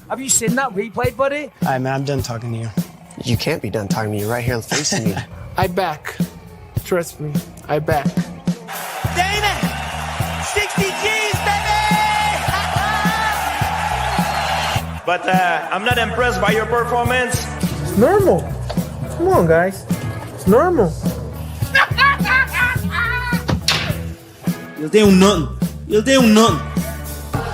Have you seen that replay, buddy? All right, man, I'm done talking to you. You can't be done talking to me. You're right here facing me. I back. Trust me, I back. Dana! 60 G's, baby! But I'm not impressed by your performance. It's normal. Come on, guys. It's normal. You'll do nothing. You'll do nothing.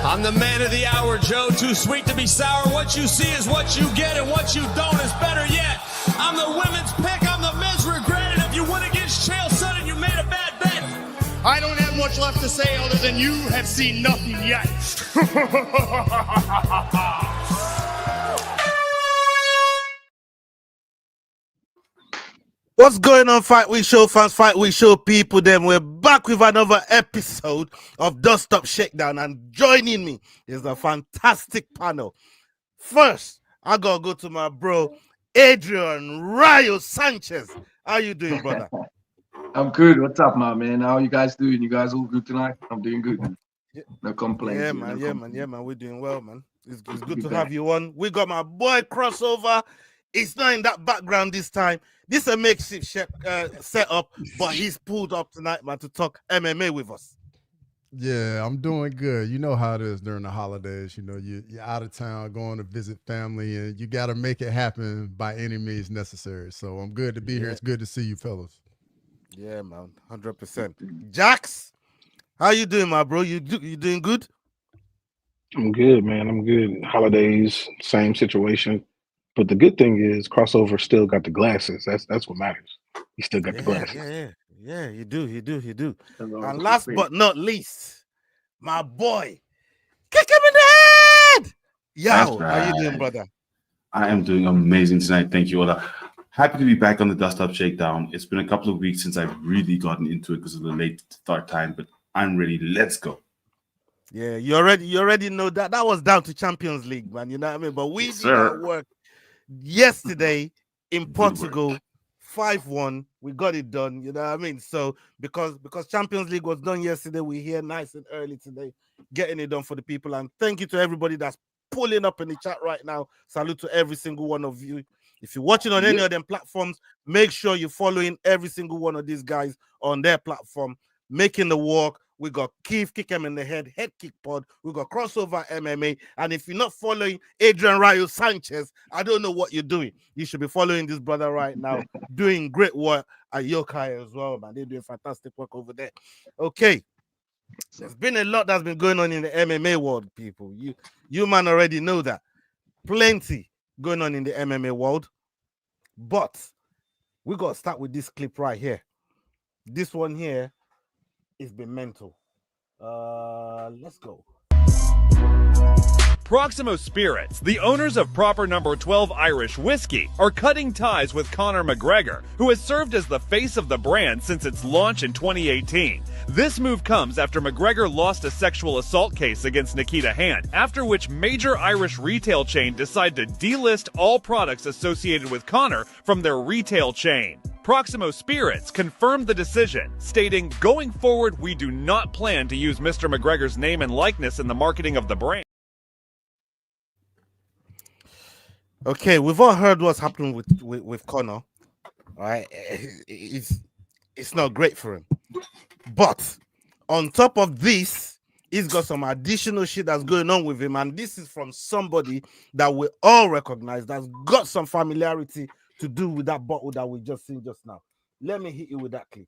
I'm the man of the hour, Joe. Too sweet to be sour. What you see is what you get, and what you don't is better yet. I'm the women's pick. I'm the men's regret. And if you win against Chael Sonnen, you made a bad bet. I don't have much left to say other than you have seen nothing yet. What's going on, Fight Week Show fans, Fight Week Show people? Then we're back with another episode of Dust Up Shakedown, and joining me is a fantastic panel. First, I gotta go to my bro Adrian Rayo Sanchez. How you doing, brother? I'm good. What's up, my man? How you guys doing? You guys all good tonight? I'm doing good, man. No complaints. Yeah, man. Yeah, man. We're doing well, man. It's good to have you on. We got my boy Crossover. It's not in that background this time. This is a makeshift setup, but he's pulled up tonight, man, to talk MMA with us. Yeah, I'm doing good. You know how it is during the holidays. You know, you're out of town going to visit family, and you got to make it happen by any means necessary. So I'm good to be here. It's good to see you fellas. Yeah, man, 100%. Jax, how you doing, my bro? You doing good? I'm good, man. I'm good. Holidays, same situation. But the good thing is Crossover still got the glasses. That's what matters. He still got the glasses. Yeah, you do. And last but not least, my boy, kick him in the head. Yo, right. How you doing, brother? I am doing amazing tonight. Thank you, Ola. Happy to be back on the Dust Up Shakedown. It's been a couple of weeks since I've really gotten into it because of the late start time, but I'm ready. Let's go. Yeah, you already know that was down to Champions League, man. You know what I mean? But we did our work yesterday in Portugal, 5-1. We got it done. You know what I mean? So because Champions League was done yesterday, we're here nice and early today, getting it done for the people. And thank you to everybody that's pulling up in the chat right now. Salute to every single one of you. If you're watching on any of them platforms, make sure you're following every single one of these guys on their platform, making the walk. We got Keith, kick him in the head kick pod. We got Crossover MMA. And if you're not following Adrian Rayo Sanchez, I don't know what you're doing. You should be following this brother right now, doing great work at Yokai as well, man. They're doing fantastic work over there. Okay. There's been a lot that's been going on in the MMA world, people. You man already know that. Plenty going on in the MMA world. But we got to start with this clip right here. This one here, it's been mental. Let's go. Proximo Spirits, the owners of Proper No. 12 Irish Whiskey, are cutting ties with Conor McGregor, who has served as the face of the brand since its launch in 2018. This move comes after McGregor lost a sexual assault case against Nikita Hand, after which major Irish retail chain decided to delist all products associated with Conor from their retail chain. Proximo Spirits confirmed the decision, stating, "Going forward, we do not plan to use Mr. McGregor's name and likeness in the marketing of the brand." Okay, we've all heard what's happening with Conor. All right, it's not great for him. But on top of this, he's got some additional shit that's going on with him, and this is from somebody that we all recognize that's got some familiarity to do with that bottle that we just seen just now. Let me hit you with that clip.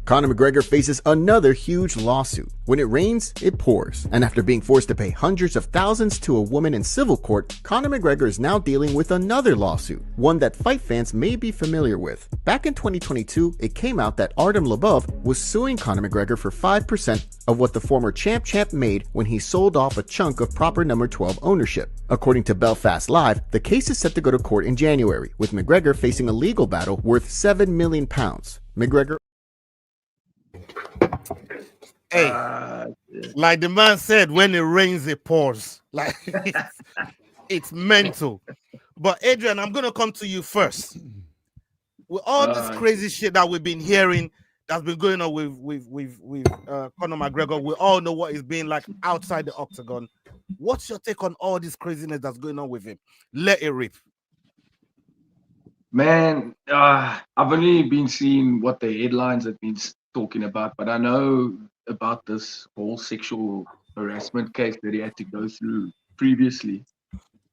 Conor McGregor faces another huge lawsuit. When it rains, it pours. And after being forced to pay hundreds of thousands to a woman in civil court, Conor McGregor is now dealing with another lawsuit, one that fight fans may be familiar with. Back in 2022, it came out that Artem Lobov was suing Conor McGregor for 5% of what the former champ made when he sold off a chunk of Proper No. 12 ownership. According to Belfast Live, the case is set to go to court in January, with McGregor facing a legal battle worth £7 million. McGregor. Hey, like the man said, when it rains, it pours. Like it's mental. But Adrian, I'm gonna come to you first. With all this crazy shit that we've been hearing, that's been going on with Conor McGregor, we all know what it's been like outside the octagon. What's your take on all this craziness that's going on with him? Let it rip. Man, I've only been seeing what the headlines have been talking about, but I know about this whole sexual harassment case that he had to go through previously.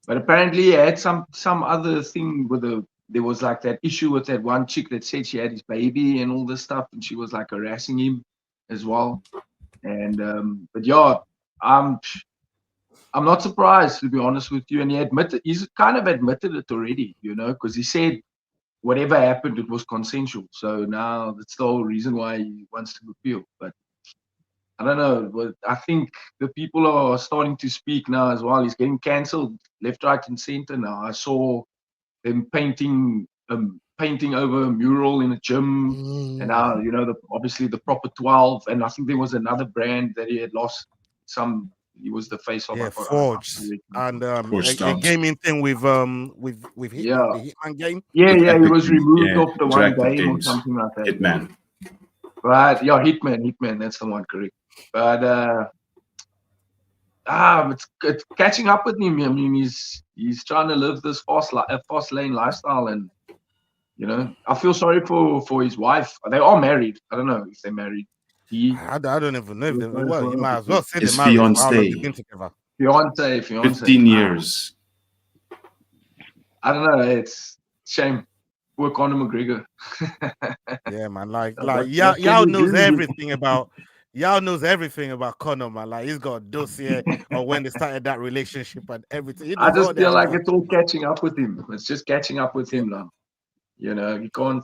But apparently he had some other thing with there was like that issue with that one chick that said she had his baby and all this stuff, and she was like harassing him as well. And but yeah, I'm not surprised, to be honest with you. And he's kind of admitted it already, because he said whatever happened, it was consensual. So now that's the whole reason why he wants to appeal. But I don't know. But I think the people are starting to speak now as well. He's getting cancelled left, right, and center now. I saw them painting over a mural in a gym, and now obviously the proper 12. And I think there was another brand that he had lost some. He was the face of. Yeah, Forge and a gaming thing with Hitman, the Hitman game. Yeah, he was removed off the one game or something like that. Hitman. Right, yeah, Hitman, that's the one, correct. But it's catching up with him. I mean, he's trying to live this fast lane lifestyle, and I feel sorry for his wife. They are married. I don't know if they're married. I don't even know if they well. You might as well say his they're married. fiance. How long they been together? Fiance. 15 years. I don't know. It's shame. Poor Conor McGregor. Yeah, man. Like y'all knows everything about. Y'all knows everything about Conor, man. Like he's got a dossier on when they started that relationship and everything. I just feel like it's all catching up with him. It's just catching up with him now. You can't.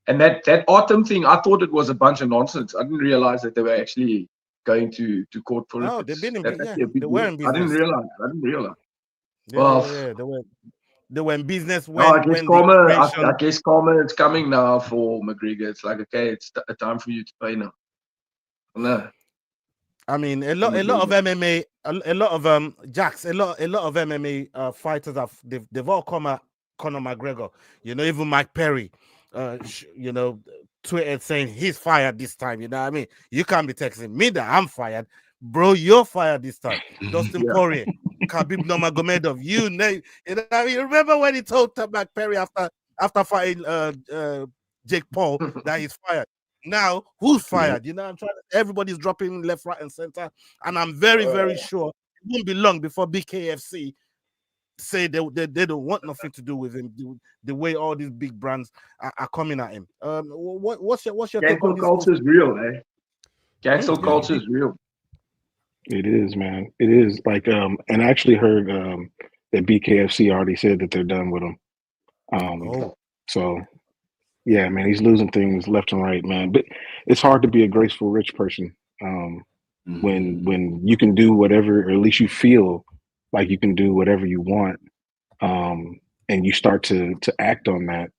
And that autumn thing, I thought it was a bunch of nonsense. I didn't realize that they were actually going to court for it. No, they've been in business. They were in business. I didn't realize. Yeah, they were in business when. I guess karma is coming now for McGregor. It's like, okay, it's a time for you to pay now. No. I mean, a lot of MMA, a lot of Jacks, a lot of MMA fighters they've all come at Conor McGregor. Even Mike Perry, tweeted saying he's fired this time. You know what I mean? You can't be texting me that I'm fired, bro. You're fired this time. Dustin Poirier, Khabib Nurmagomedov. You know what I mean? Remember when he told Mike Perry after fighting Jake Paul that he's fired? Now who's fired? I'm trying. Everybody's dropping left, right, and center, and I'm very, very sure it won't be long before BKFC say they don't want nothing to do with him. The way all these big brands are coming at him. What's your cancel culture is real, eh? Cancel culture is real. It is, man. It is like and I actually heard that BKFC already said that they're done with him. So yeah, man, he's losing things left and right, man. But it's hard to be a graceful rich person when you can do whatever, or at least you feel like you can do whatever you want, and you start to act on that.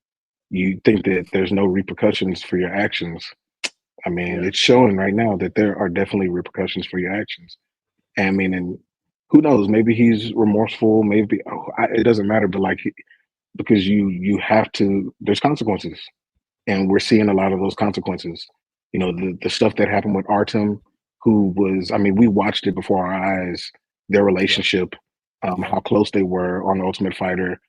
You think that there's no repercussions for your actions. I mean, it's showing right now that there are definitely repercussions for your actions. And I mean, and who knows? Maybe he's remorseful. Maybe it doesn't matter. But like, because you have to. There's consequences, and we're seeing a lot of those consequences. The stuff that happened with Artem, who was. I mean, we watched it before our eyes. Their relationship, how close they were on the Ultimate Fighter,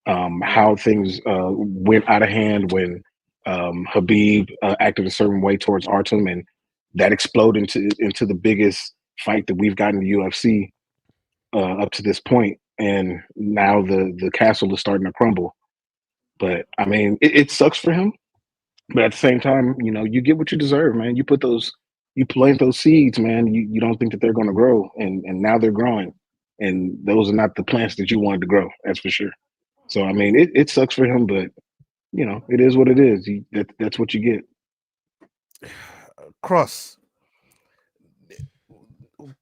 how things went out of hand when Khabib acted a certain way towards Artem, and that exploded into the biggest fight that we've gotten in the UFC up to this point. And now the castle is starting to crumble. But I mean, it sucks for him. But at the same time, you get what you deserve, man. You plant those seeds, man. You don't think that they're going to grow, and now they're growing, and those are not the plants that you wanted to grow. That's for sure. So I mean, it sucks for him, but it is what it is. That's what you get. Cross.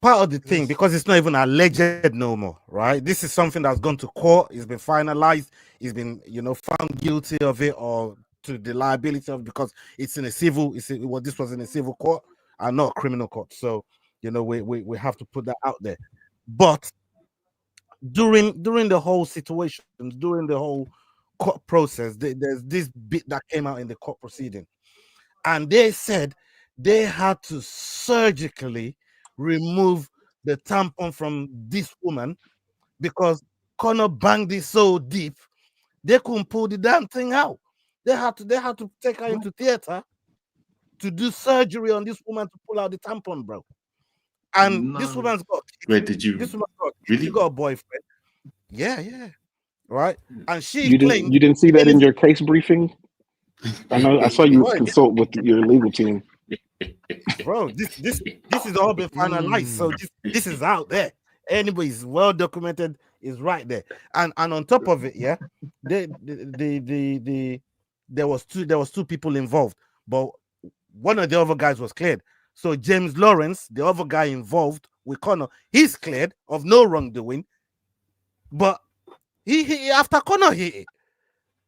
Part of the thing, because it's not even alleged no more, right? This is something that's gone to court. It's been finalized. It's been, found guilty of it or to the liability of, because it's in a civil. This was in a civil court and not a criminal court. So, we have to put that out there. But during the whole situation, during the whole court process, there's this bit that came out in the court proceeding, and they said they had to surgically remove the tampon from this woman because Conor banged it so deep they couldn't pull the damn thing out. They had to take her into theater to do surgery on this woman to pull out the tampon, bro. And this woman's got kids. Wait, did you This woman's got kids. really? She got a boyfriend. Yeah. Right? And she You claimed didn't see that in your case briefing? I know I saw you consult with your legal team. Bro, this is all been finalized. So this is out there. Anybody's well documented is right there. And on top of it, yeah, there was two people involved, but one of the other guys was cleared. So James Lawrence, the other guy involved with Conor, he's cleared of no wrongdoing. But he after Conor hit it.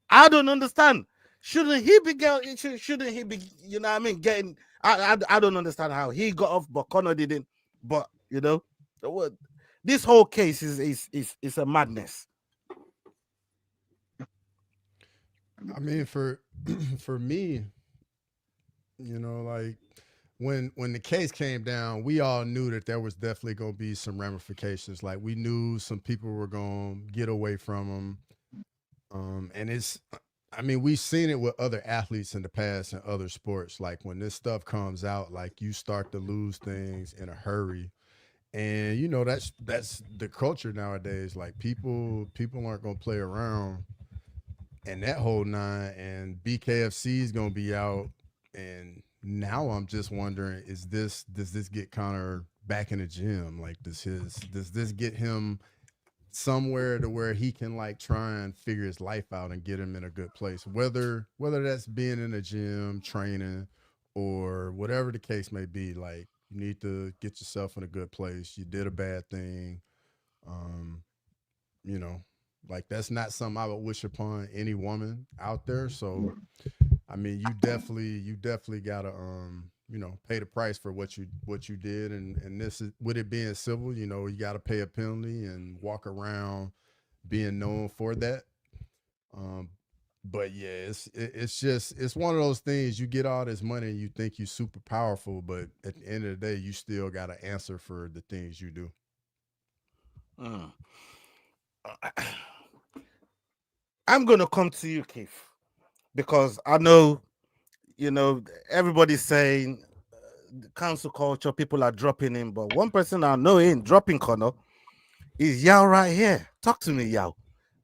I don't understand. Shouldn't he be getting? Shouldn't he be? You know what I mean? Getting? I don't understand how he got off, but Conor didn't. But you know, this whole case is a madness. I mean, for me, you know, like when the case came down, we all knew that there was definitely going to be some ramifications. Like we knew some people were going to get away from him. And I mean, we've seen it with other athletes in the past and other sports. Like when this stuff comes out, like you start to lose things in a hurry. And you know, that's the culture nowadays. Like people aren't going to play around. And that whole nine, and BKFC is going to be out. And now I'm just wondering, does this get Conor back in the gym? Like, does this get him somewhere to where he can like try and figure his life out and get him in a good place? Whether that's being in a gym, training, or whatever the case may be, like you need to get yourself in a good place. You did a bad thing. You know, like that's not something I would wish upon any woman out there. So I mean, you definitely gotta you know, pay the price for what you did, and this is, with it being civil, you know, you got to pay a penalty and walk around being known for that. But yeah, it's one of those things. You get all this money and you think you're super powerful, but at the end of the day, you still got to answer for the things you do. I'm gonna come to you, Keith, because I know, you know, everybody's saying council culture, people are dropping him, but one person I know ain't dropping Conor is Yao right here. Talk to me, Yao.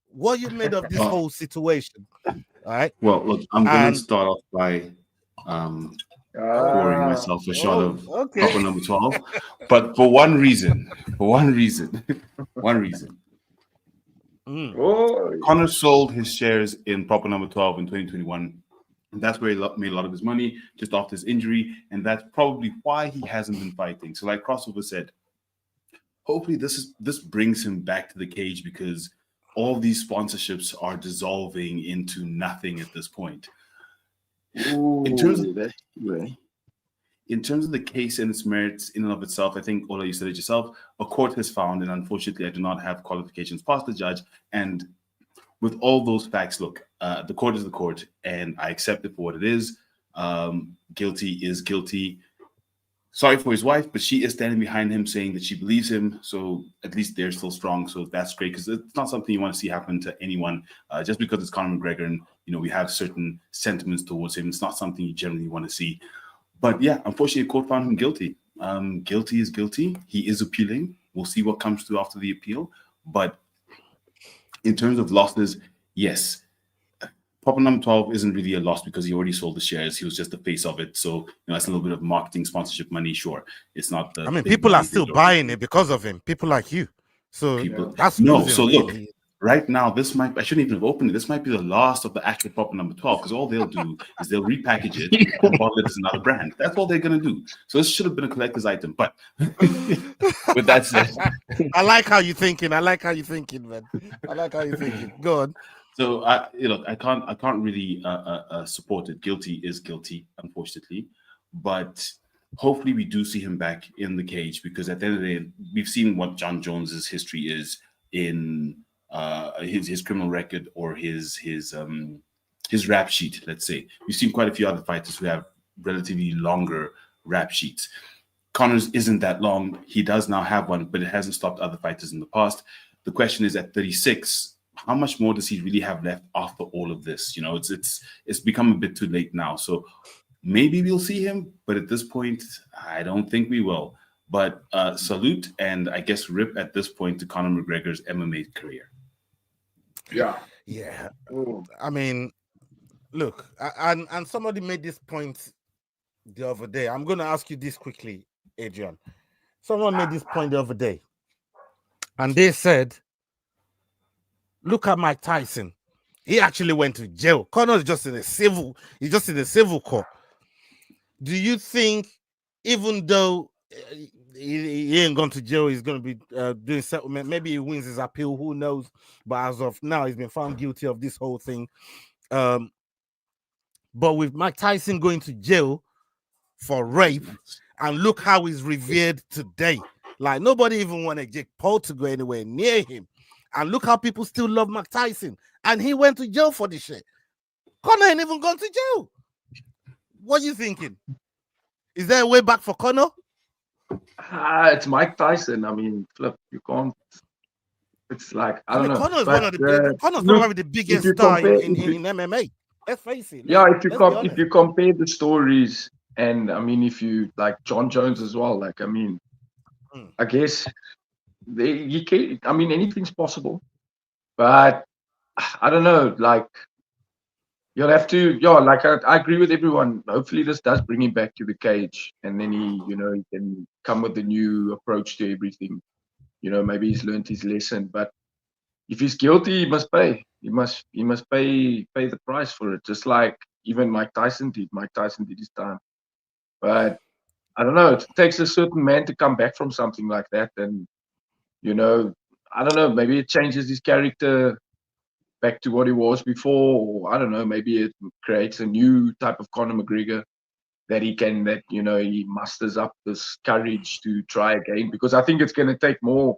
What you made of this whole situation? All right. Well, look, I'm going to start off by pouring myself a shot of proper number 12, but for one reason. Conor sold his shares in proper number 12 in 2021. And that's where he made a lot of his money just after his injury. And that's probably why he hasn't been fighting. So like Crossover said, hopefully this brings him back to the cage, because all these sponsorships are dissolving into nothing at this point. In terms of the case and its merits in and of itself, I think, Ola, you said it yourself, a court has found, and unfortunately I do not have qualifications past the judge, and with all those facts, look, the court is the court, and I accept it for what it is. Guilty is guilty. Sorry for his wife, but she is standing behind him saying that she believes him. So at least they're still strong. So that's great, because it's not something you want to see happen to anyone. Just because it's Conor McGregor and, you know, we have certain sentiments towards him, it's not something you generally want to see. But yeah, unfortunately, the court found him guilty. Guilty is guilty. He is appealing. We'll see what comes through after the appeal. But in terms of losses, yes, proper number 12 isn't really a loss because he already sold the shares. He was just the face of it. So, you know, that's a little bit of marketing, sponsorship money. Sure, it's not the. I mean, people are still buying it because of him. People like you. So that's no. So look, right now, I shouldn't even have opened it. This might be the last of the actual proper number 12, because all they'll do is they'll repackage it and bottle it as another brand. That's all they're gonna do. So this should have been a collector's item. But with that said, I like how you're thinking. Man. I like how you're thinking. Go on. So I can't really support it. Guilty is guilty, unfortunately. But hopefully we do see him back in the cage, because at the end of the day, we've seen what John Jones's history is in his criminal record, or his rap sheet, let's say. We've seen quite a few other fighters who have relatively longer rap sheets. Connor's isn't that long. He does now have one, but it hasn't stopped other fighters in the past. The question is, at 36, how much more does he really have left after all of this? You know, it's become a bit too late now. So maybe we'll see him, but at this point, I don't think we will. But salute and I guess rip at this point to Conor McGregor's MMA career. Yeah. I mean, look, and somebody made this point the other day. I'm going to ask you this quickly, Adrian. Someone made this point the other day, and they said, "Look at Mike Tyson. He actually went to jail. Conor is just in a civil. He's just in a civil court. Do you think, even though he ain't gone to jail, he's going to be doing settlement? Maybe he wins his appeal. Who knows? But as of now, he's been found guilty of this whole thing. But with Mike Tyson going to jail for rape, and look how he's revered today. Like, nobody even wanted Jake Paul to go anywhere near him. And look how people still love Mike Tyson. And he went to jail for this shit. Conor ain't even gone to jail. What are you thinking? Is there a way back for Conor? It's Mike Tyson. I mean, flip, you can't. It's like, I don't know. Connor's But, one of the Connor's probably the biggest star in MMA. Let's face it. If you compare the stories, and I mean, if you like John Jones as well, like, I mean, I guess you can. I mean, anything's possible, but I don't know. Like, you'll have to. Yeah, like I agree with everyone. Hopefully, this does bring him back to the cage, and then he can come with a new approach to everything. You know, maybe he's learned his lesson, but if he's guilty, he must pay. He must pay the price for it. Just like even Mike Tyson did. Mike Tyson did his time. But I don't know. It takes a certain man to come back from something like that, and I don't know. Maybe it changes his character back to what he was before, or I don't know. Maybe it creates a new type of Conor McGregor that he musters up this courage to try again. Because I think it's going to take more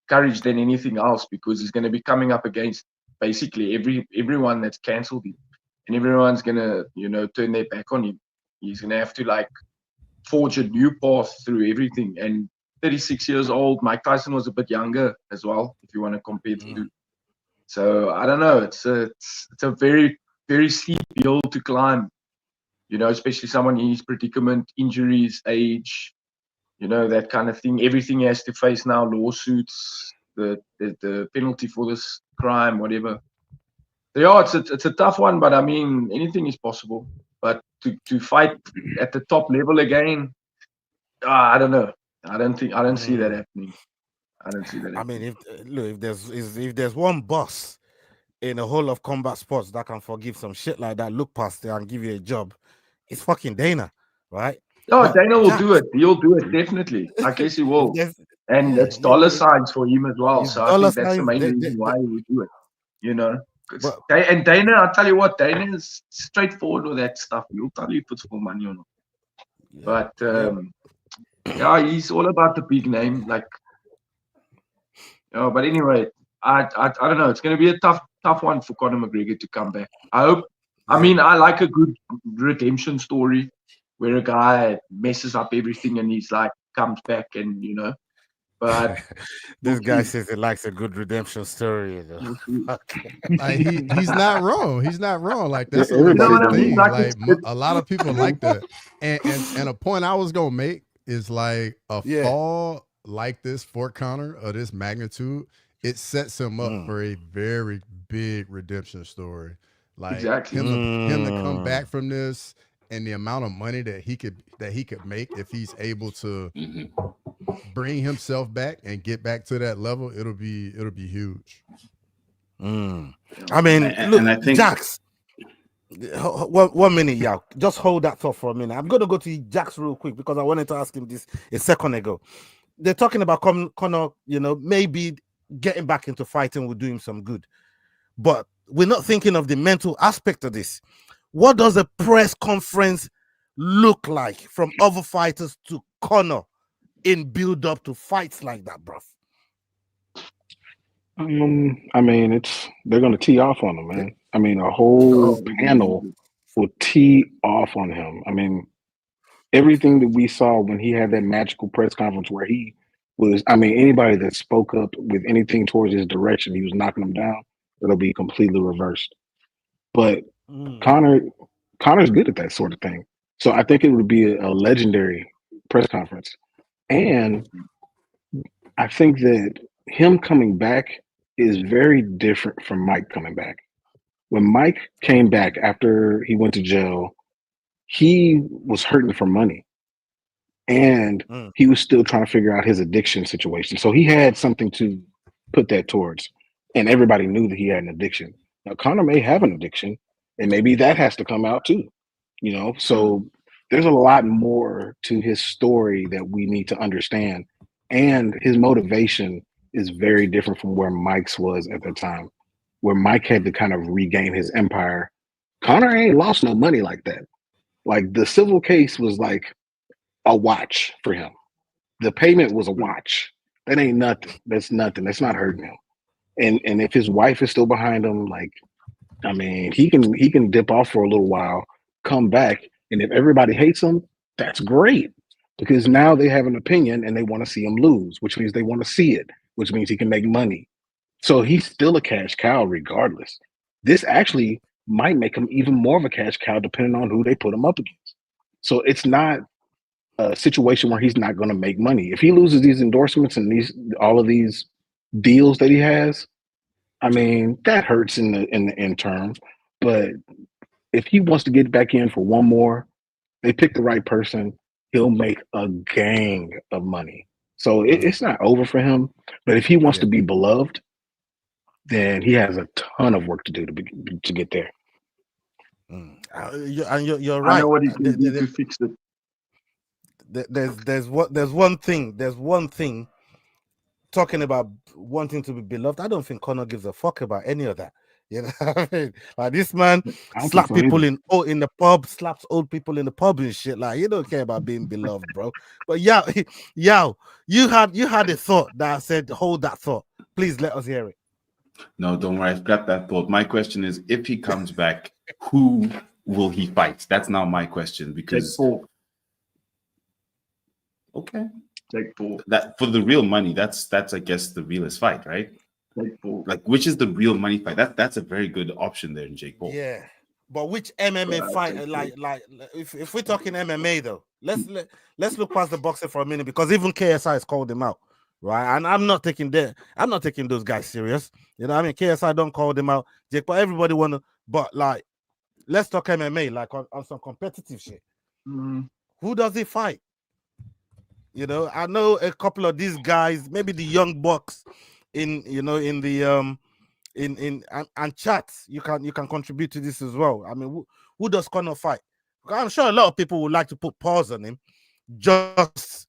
courage than anything else, because he's going to be coming up against basically everyone that's cancelled him, and everyone's going to turn their back on him. He's going to have to forge a new path through everything. And 36 years old, Mike Tyson was a bit younger as well, if you want to compare the two. So I don't know. It's a very, very steep hill to climb. Especially someone in his predicament, injuries, age, that kind of thing. Everything he has to face now, lawsuits, the penalty for this crime, whatever. Yeah, it's a tough one, but I mean, anything is possible. But to fight at the top level again, I don't know. I don't see that happening. I don't see that happening. I mean, if there's one boss in the whole of combat sports that can forgive some shit like that, look past it and give you a job, it's fucking Dana, right? No, Dana will do it. He'll do it, definitely. I guess he will. And it's dollar signs for him as well. So I think that's the main reason why he would do it. And Dana, I'll tell you what, Dana is straightforward with that stuff. He'll tell you if it's for money or not. But he's all about the big name. But anyway, I don't know. It's going to be a tough one for Conor McGregor to come back. I hope. I mean, I like a good redemption story where a guy messes up everything and he's comes back and But this guy says he likes a good redemption story. He's not wrong. He's not wrong. That's a legit thing. A lot of people like that. And a point I was gonna make is fall like this for Conor of this magnitude, it sets him up for a very big redemption story. Exactly. him to come back from this, and the amount of money that he could make if he's able to bring himself back and get back to that level, it'll be huge. I mean, look, and I think Jax. 1 minute, y'all. Just hold that thought for a minute. I'm gonna go to Jax real quick because I wanted to ask him this a second ago. They're talking about Conor, maybe getting back into fighting will do him some good, but we're not thinking of the mental aspect of this. What does a press conference look like from other fighters to Conor in build up to fights like that, bruv? I mean, they're going to tee off on him, man. I mean, a whole panel will tee off on him. I mean, everything that we saw when he had that magical press conference where he was, I mean, anybody that spoke up with anything towards his direction, he was knocking them down. It'll be completely reversed. But Connor's good at that sort of thing. So I think it would be a legendary press conference. And I think that him coming back is very different from Mike coming back. When Mike came back after he went to jail, he was hurting for money. And he was still trying to figure out his addiction situation. So he had something to put that towards. And everybody knew that he had an addiction. Now, Conor may have an addiction, and maybe that has to come out too. You know, so there's a lot more to his story that we need to understand. And his motivation is very different from where Mike's was at the time, where Mike had to kind of regain his empire. Conor ain't lost no money like that. Like the civil case was like a watch for him. The payment was a watch. That ain't nothing. That's nothing. That's not hurting him. And if his wife is still behind him, like, I mean, he can dip off for a little while, come back, and if everybody hates him, that's great. Because now they have an opinion and they want to see him lose, which means they want to see it, which means he can make money. So he's still a cash cow regardless. This actually might make him even more of a cash cow depending on who they put him up against. So it's not a situation where he's not going to make money. If he loses these endorsements and all of these deals that he has, I mean, that hurts in the end term. But if he wants to get back in for one more, they pick the right person, he'll make a gang of money. So it's not over for him. But if he wants to be beloved, then he has a ton of work to do to get there. You're right. I know what he can do to fix it. There's one thing talking about wanting to be beloved. I don't think Conor gives a fuck about any of that. You know what I mean? Like this man slaps people in the pub, slaps old people in the pub and shit. Like you don't care about being beloved, bro. But yo, you had a thought that I said, hold that thought. Please let us hear it. No, don't worry. I've got that thought. My question is, if he comes back, who will he fight? That's now my question. Because okay, Jake Paul. That for the real money, that's I guess the realest fight, right? Jake Paul. Like, which is the real money fight? That's a very good option there in Jake Paul. Yeah, but which MMA fight? Like if we're talking MMA though, let's look past the boxing for a minute because even KSI has called him out, right? And I'm not taking those guys serious. You know, what I mean, KSI don't call them out. Jake, but everybody wanna. But like, let's talk MMA, like on some competitive shit. Who does he fight? You know, I know a couple of these guys, maybe the young bucks in the and chats. You can contribute to this as well. I mean, who does Conor fight? I'm sure a lot of people would like to put pause on him, just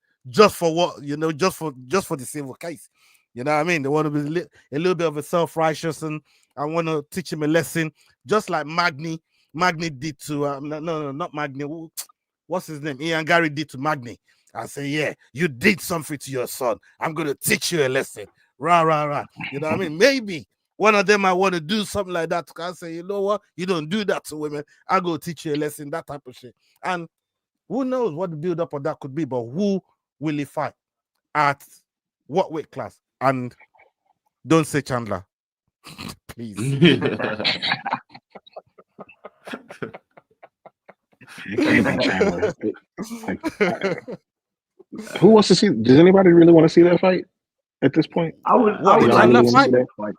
for what, you know, just for the civil case. You know what I mean? They want to be a little bit of a self-righteous and I want to teach him a lesson, just like Magny did to no, not Magny. What's his name? Ian Gary did to Magny. I say, yeah, you did something to your son. I'm going to teach you a lesson. Rah, rah, rah. You know what I mean? Maybe one of them might want to do something like that. I say, you know what? You don't do that to women. I'll go teach you a lesson, that type of shit. And who knows what the build-up of that could be, but who will he fight? At what weight class? And don't say Chandler. Please. You can't be Chandler. Who wants to see? Does anybody really want to see that fight at this point? I would like to see that fight.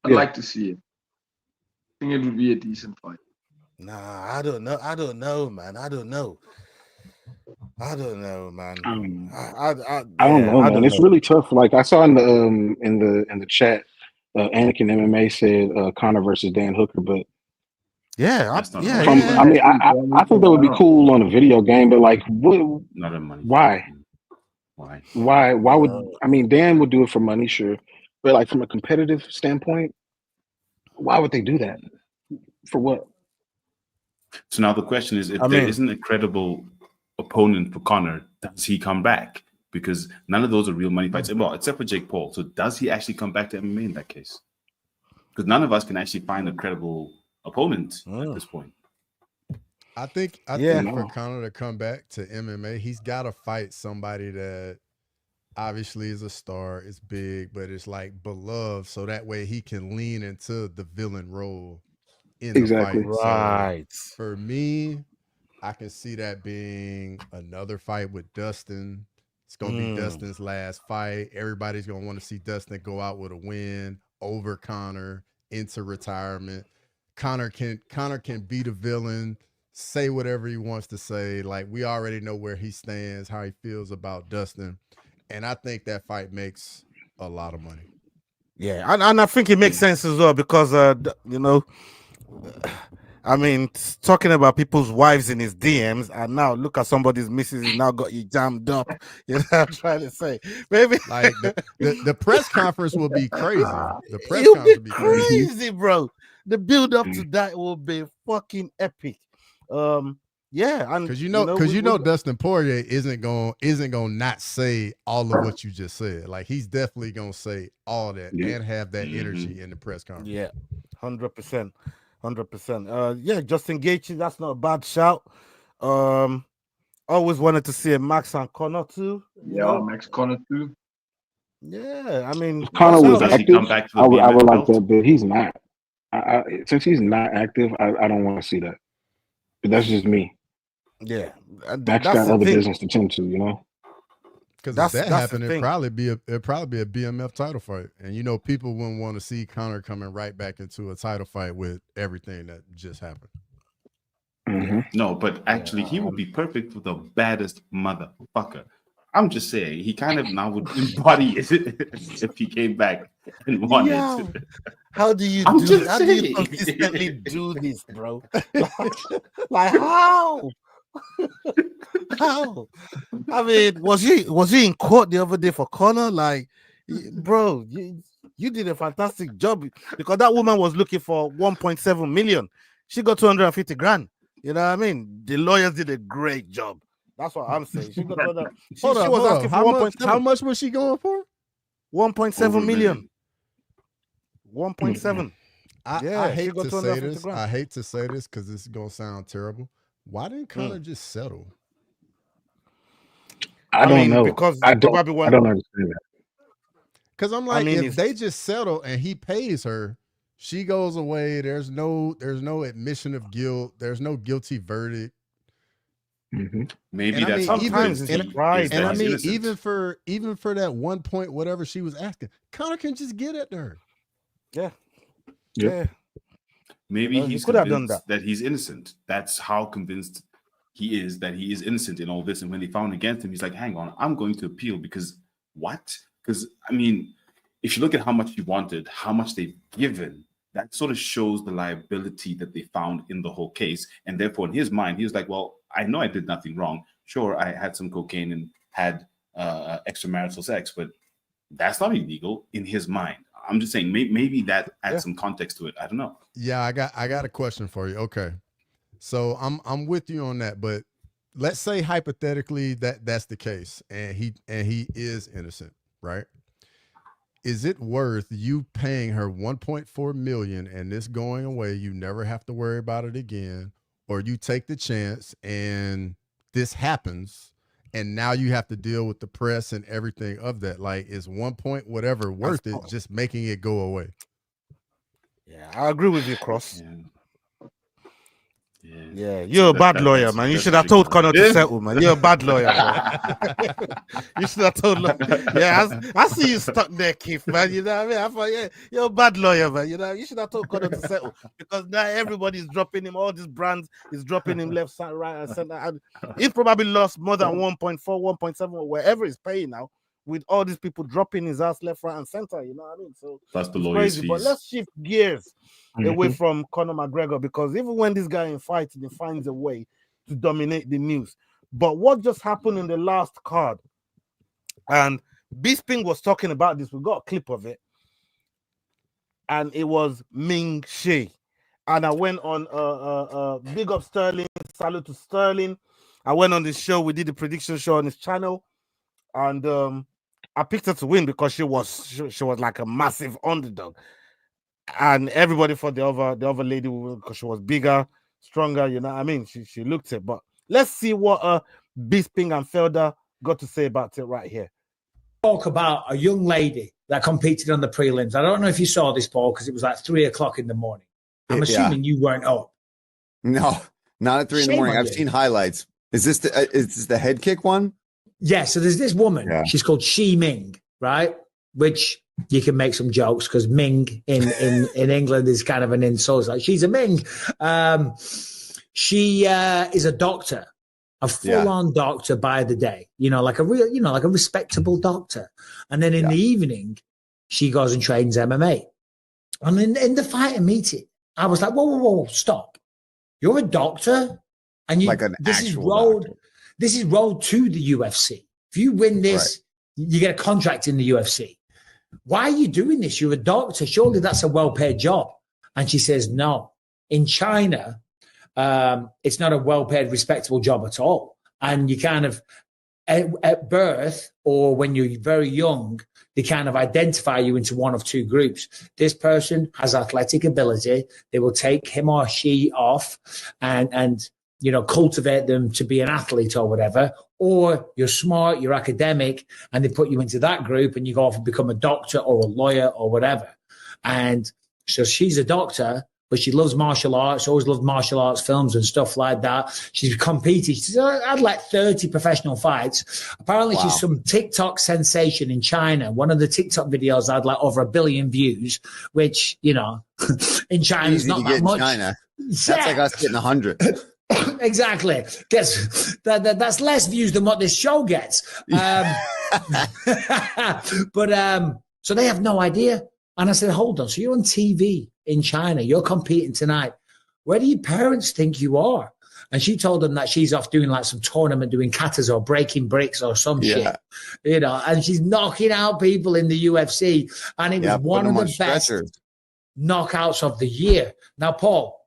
I'd like to see it. I think it would be a decent fight. Nah, I don't know, man. I don't know, man. I don't know, man. It's really tough. Like I saw in the chat, Anakin MMA said Conor versus Dan Hooker, but I mean, I think that would be cool on a video game, but like, what? Not a money. Why? Why would I mean? Dan would do it for money, sure, but like from a competitive standpoint, why would they do that? For what? So now the question is, if there isn't a credible opponent for Conor, does he come back? Because none of those are real money fights, well, except for Jake Paul. So does he actually come back to MMA in that case? Because none of us can actually find a credible opponent at this point. I think for Conor to come back to MMA, he's got to fight somebody that obviously is a star, is big, but it's like beloved, so that way he can lean into the villain role in the fight. Right. So for me, I can see that being another fight with Dustin. It's gonna be Dustin's last fight. Everybody's gonna want to see Dustin go out with a win over Conor into retirement. Conor can be the villain, say whatever he wants to say. Like, we already know where he stands, how he feels about Dustin. And I think that fight makes a lot of money. Yeah, and I think it makes sense as well because you know, I mean, talking about people's wives in his DMs, and now look at somebody's missus who now got you jammed up. You know what I'm trying to say? Maybe like the press conference will be crazy. The press it'll conference be will be crazy, bro. The build up to that will be fucking epic. Yeah, and because you know Dustin Poirier isn't gonna not say all of what you just said. Like, he's definitely gonna say all that and have that energy in the press conference. Yeah, 100%. 100%. Yeah, Justin Gaethje, that's not a bad shout. Always wanted to see a Max and Conor too. Max Conor too. Yeah, I mean, Conor was Does he active. come back to the I would BMF like belt? that, but he's not. Since he's not active, I don't want to see that. But that's just me. Yeah, Max got other business to tend to, you know. Because if that happened, it'd probably be a BMF title fight, and you know, people wouldn't want to see Conor coming right back into a title fight with everything that just happened. No, but actually, he would be perfect for the baddest motherfucker. I'm just saying, he kind of now would embody it if he came back and won it. How do you consistently do this, bro? Like how? How? I mean, was he in court the other day for Conor? Like, bro, you did a fantastic job because that woman was looking for 1.7 million. She got 250 grand. You know what I mean? The lawyers did a great job. That's what I'm saying. She got she was asking for 1.7. How much was she going for? 1.7 million. 1.7. I hate to say this. I hate to say this because this is gonna sound terrible. Why didn't Conor just settle? I don't know. Because I don't understand that. Because I'm like, if they just settle and he pays her, she goes away. There's no admission of guilt. There's no guilty verdict. Maybe that's sometimes even for that 1 point whatever she was asking, Conor can just get at her. Yeah. Maybe he's could have done that he's innocent. That's how convinced he is that he is innocent in all this. And when they found against him, he's like, hang on, I'm going to appeal because what? Because I mean, if you look at how much he wanted, how much they've given, that sort of shows the liability that they found in the whole case. And therefore, in his mind, he was like, well, I know I did nothing wrong. Sure, I had some cocaine and had extramarital sex, but that's not illegal in his mind. I'm just saying maybe that adds some context to it. I don't know. Yeah, I got a question for you. Okay. So I'm with you on that, but let's say hypothetically that's the case and he is innocent, right? Is it worth you paying her 1.4 million and this going away, you never have to worry about it again, or you take the chance and this happens and now you have to deal with the press and everything of that? Like, is 1 point whatever worth it, just making it go away? Yeah, I agree with you, Cross. Yeah, you're a bad lawyer, man. You should have told Conor to settle, man. You're a bad lawyer, bro. You should have told. Yeah, I see you stuck there, Keith, man. You know what I mean? I thought, yeah, you're a bad lawyer, man. You know, you should have told Conor to settle because now everybody's dropping him. All these brands is dropping him left, side, right, and center. And he probably lost more than 1.4, 1.7, wherever he's paying now. With all these people dropping his ass left, right, and center, you know what I mean? So that's the lawyer's crazy. fees. But let's shift gears away from Conor McGregor, because even when this guy in fighting, he finds a way to dominate the news. But what just happened in the last card? And Bisping was talking about this. We got a clip of it, and it was Ming Shea. And I went on big up Sterling, salute to Sterling. I went on this show. We did the prediction show on his channel, and I picked her to win because she was like a massive underdog. And everybody thought the other lady because she was bigger. stronger. You know what I mean? She looked it. But let's see what Bisping and Felder got to say about it right here. Talk about a young lady that competed on the prelims. I don't know if you saw this, Paul, because it was like 3 o'clock in the morning. I'm assuming you weren't up. No, not at 3 in the morning. I've seen highlights. Is this the head kick one? Yeah. So there's this woman. Yeah. She's called Shi Ming, right? Which you can make some jokes because Ming in England is kind of an insult. Like she's a Ming. She is a doctor, a full-on doctor by the day. Like a real, like a respectable doctor. And then in the evening, she goes and trains MMA. And in the fighter meeting, I was like, whoa, stop. You're a doctor? And this is road to the UFC. If you win this, you get a contract in the UFC. Why are you doing this? You're a doctor. Surely that's a well-paid job. And she says, no. In China, it's not a well-paid, respectable job at all. And you kind of, at birth or when you're very young, they kind of identify you into one of two groups. This person has athletic ability. They will take him or she off and cultivate them to be an athlete or whatever. Or you're smart, you're academic, and they put you into that group and you go off and become a doctor or a lawyer or whatever. And so she's a doctor, but she loves martial arts, always loved martial arts films and stuff like that. She's competed. She's had like 30 professional fights. Apparently she's some TikTok sensation in China. One of the TikTok videos had like over 1 billion views, which, in China is not that much. China. That's like us getting 100. Exactly. That's less views than what this show gets. But so they have no idea. And I said, hold on. So you're on TV in China. You're competing tonight. Where do your parents think you are? And she told them that she's off doing like some tournament, doing katas or breaking bricks or some shit, and she's knocking out people in the UFC. And it was one of the best knockouts of the year. Now, Paul,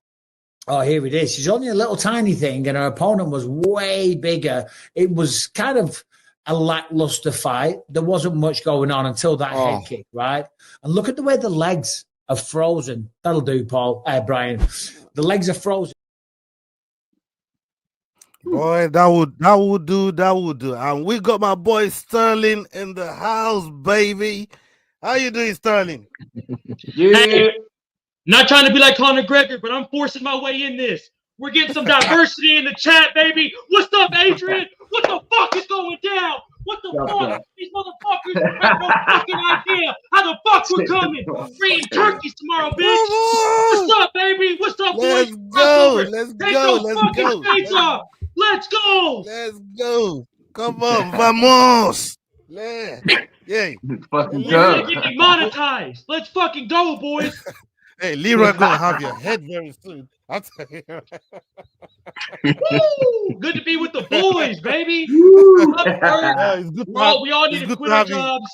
here it is. She's only a little tiny thing, and her opponent was way bigger. It was kind of a lackluster fight. There wasn't much going on until that head kick, right? And look at the way the legs are frozen. That'll do, Paul. Brian. The legs are frozen. Boy, that would do. And we got my boy Sterling in the house, baby. How you doing, Sterling? Hey, not trying to be like Conor McGregor, but I'm forcing my way in this. We're getting some diversity in the chat, baby. What's up, Adrian? What the fuck is going down? What the fuck? These motherfuckers have no fucking idea how the fuck we're coming. We're eating turkeys tomorrow, bitch. What's up, baby? What's up, boys? Let's Take those fucking skates off. Let's go. Let's go. Come on, vamos. Yeah. Fucking go. We're getting monetized. Let's fucking go, boys. Hey, Leroy gonna have your head very soon. I'll tell you. Woo! Good to be with the boys, baby. We all need to quit our jobs.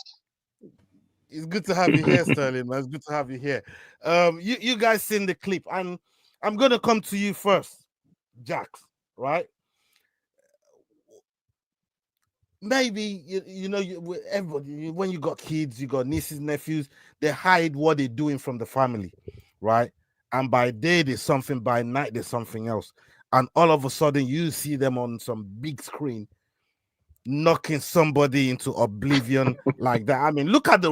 It's good to have you here, Sterling. Man. It's good to have you here. You guys seen the clip, and I'm gonna come to you first, Jax. Right? Maybe everybody, when you got kids, you got nieces, nephews, they hide what they're doing from the family, right? And by day there's something, by night there's something else, and all of a sudden you see them on some big screen knocking somebody into oblivion like that. I mean, look at the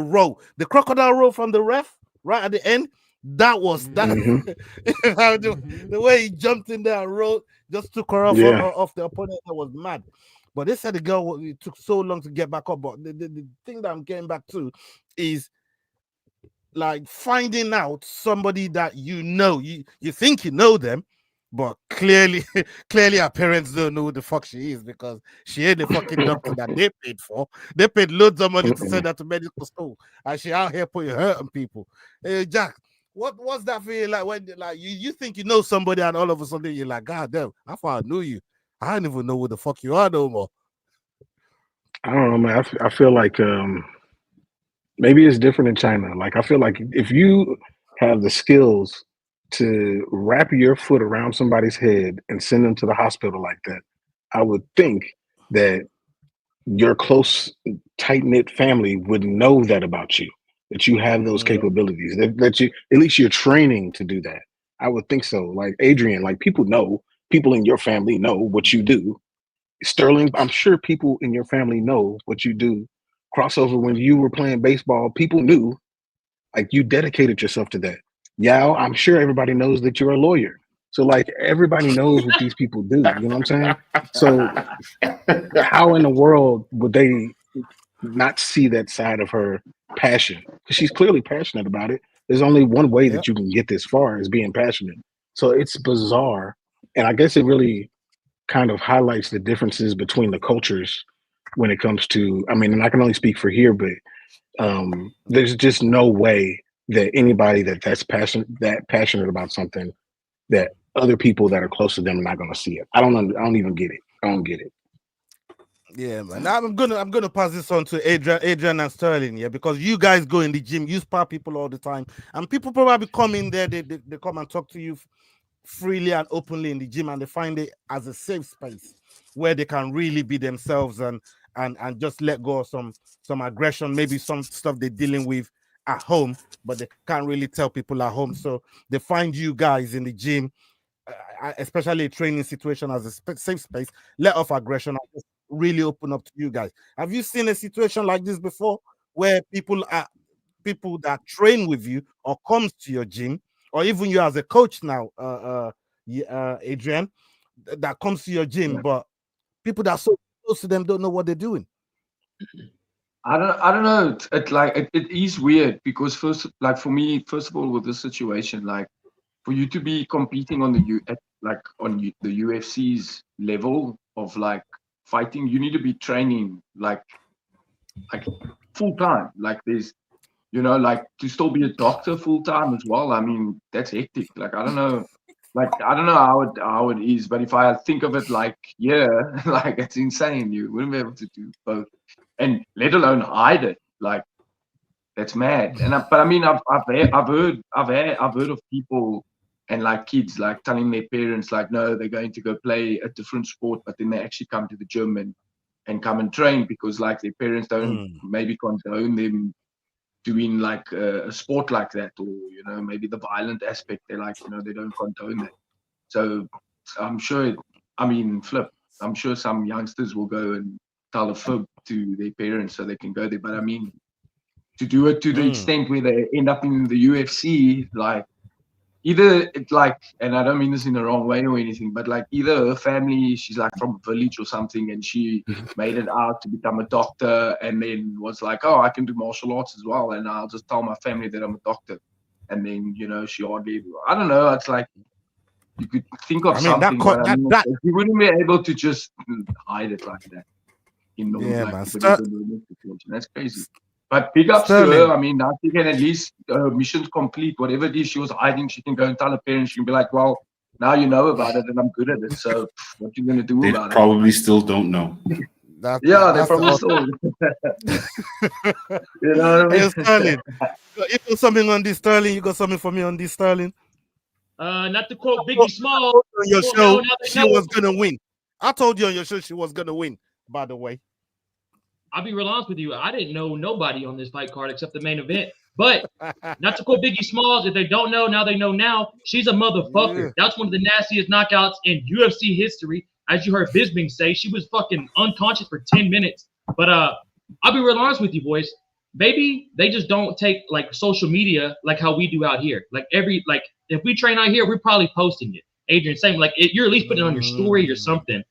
crocodile roll from the ref right at the end. That was that. The way he jumped in there and rolled, just took her off the opponent. That was mad. But they said the girl, it took so long to get back up. But the thing that I'm getting back to is like finding out somebody that you think you know them, but clearly our parents don't know who the fuck she is, because she ain't the fucking doctor that they paid for. They paid loads of money to send her to medical school, and she out here putting hurting people. Hey, Jack, what's that feeling like when you think you know somebody and all of a sudden you're like, God damn, I thought I knew you. I don't even know who the fuck you are no more. I don't know, man. I feel like maybe it's different in China. Like, I feel like if you have the skills to wrap your foot around somebody's head and send them to the hospital like that, I would think that your close, tight-knit family would know that about you, that you have those capabilities, that you, at least you're training to do that. I would think so. Like Adrian, like people in your family know what you do. Sterling, I'm sure people in your family know what you do. Crossover, when you were playing baseball, people knew, like you dedicated yourself to that. Yao, I'm sure everybody knows that you're a lawyer. So like everybody knows what these people do. You know what I'm saying? So how in the world would they not see that side of her passion? Because she's clearly passionate about it. There's only one way that you can get this far is being passionate. So it's bizarre. And I guess it really kind of highlights the differences between the cultures when it comes to, I mean, and I can only speak for here, but there's just no way that anybody that's passionate about something, that other people that are close to them are not going to see it. I don't even get it. I don't get it. Yeah, man. Now I'm gonna pass this on to Adrian and Sterling, yeah, because you guys go in the gym, you spar people all the time, and people probably come in there, they come and talk to you freely and openly in the gym, and they find it as a safe space where they can really be themselves and just let go of some aggression, maybe some stuff they're dealing with at home, but they can't really tell people at home. So they find you guys in the gym, especially a training situation, as a safe space, let off aggression and just really open up to you guys. Have you seen a situation like this before, where people that train with you or comes to your gym, or even you as a coach now, Adrian, that comes to your gym, but people that are so close to them don't know what they're doing? I don't know. It is weird because for me, first of all, with this situation, like for you to be competing on the UFC's level of like fighting, you need to be training like full time. Like there's, like to still be a doctor full time as well. I mean, that's hectic. Like I don't know how it is, but if I think of it like like it's insane. You wouldn't be able to do both, and let alone hide it. Like that's mad. But I mean, I've heard of people and like kids like telling their parents like, no, they're going to go play a different sport, but then they actually come to the gym and come and train because like their parents don't maybe condone them doing like a sport like that, or maybe the violent aspect, they're like, they don't condone that. So I'm sure I'm sure some youngsters will go and tell a fib to their parents so they can go there. But I mean, to do it to the extent where they end up in the UFC, like either it's like, and I don't mean this in the wrong way or anything, but like either her family, she's like from a village or something, and she made it out to become a doctor, and then was like, oh, I can do martial arts as well, and I'll just tell my family that I'm a doctor, and then she hardly, I don't know, it's like you could think of something, but you wouldn't be able to just hide it like that. That's crazy. But big ups to her. I mean, now she can at least missions complete. Whatever it is she was hiding, she can go and tell her parents. She can be like, well, now you know about it and I'm good at it. So what you going to do about it? They probably still don't know. They probably still. You know what I mean? Hey, Sterling, you got something on this, Sterling? You got something for me on this, Sterling? Not to quote Biggie Smalls. On your show, she was going to win. I told you on your show she was going to win, by the way. I'll be real honest with you. I didn't know nobody on this fight card except the main event. But not to quote Biggie Smalls, if they don't know, now they know now. She's a motherfucker. Yeah. That's one of the nastiest knockouts in UFC history. As you heard Bisping say, she was fucking unconscious for 10 minutes. But I'll be real honest with you, boys. Maybe they just don't take like social media like how we do out here. Like if we train out here, we're probably posting it. Adrian, same. Like you're at least putting it on your story or something.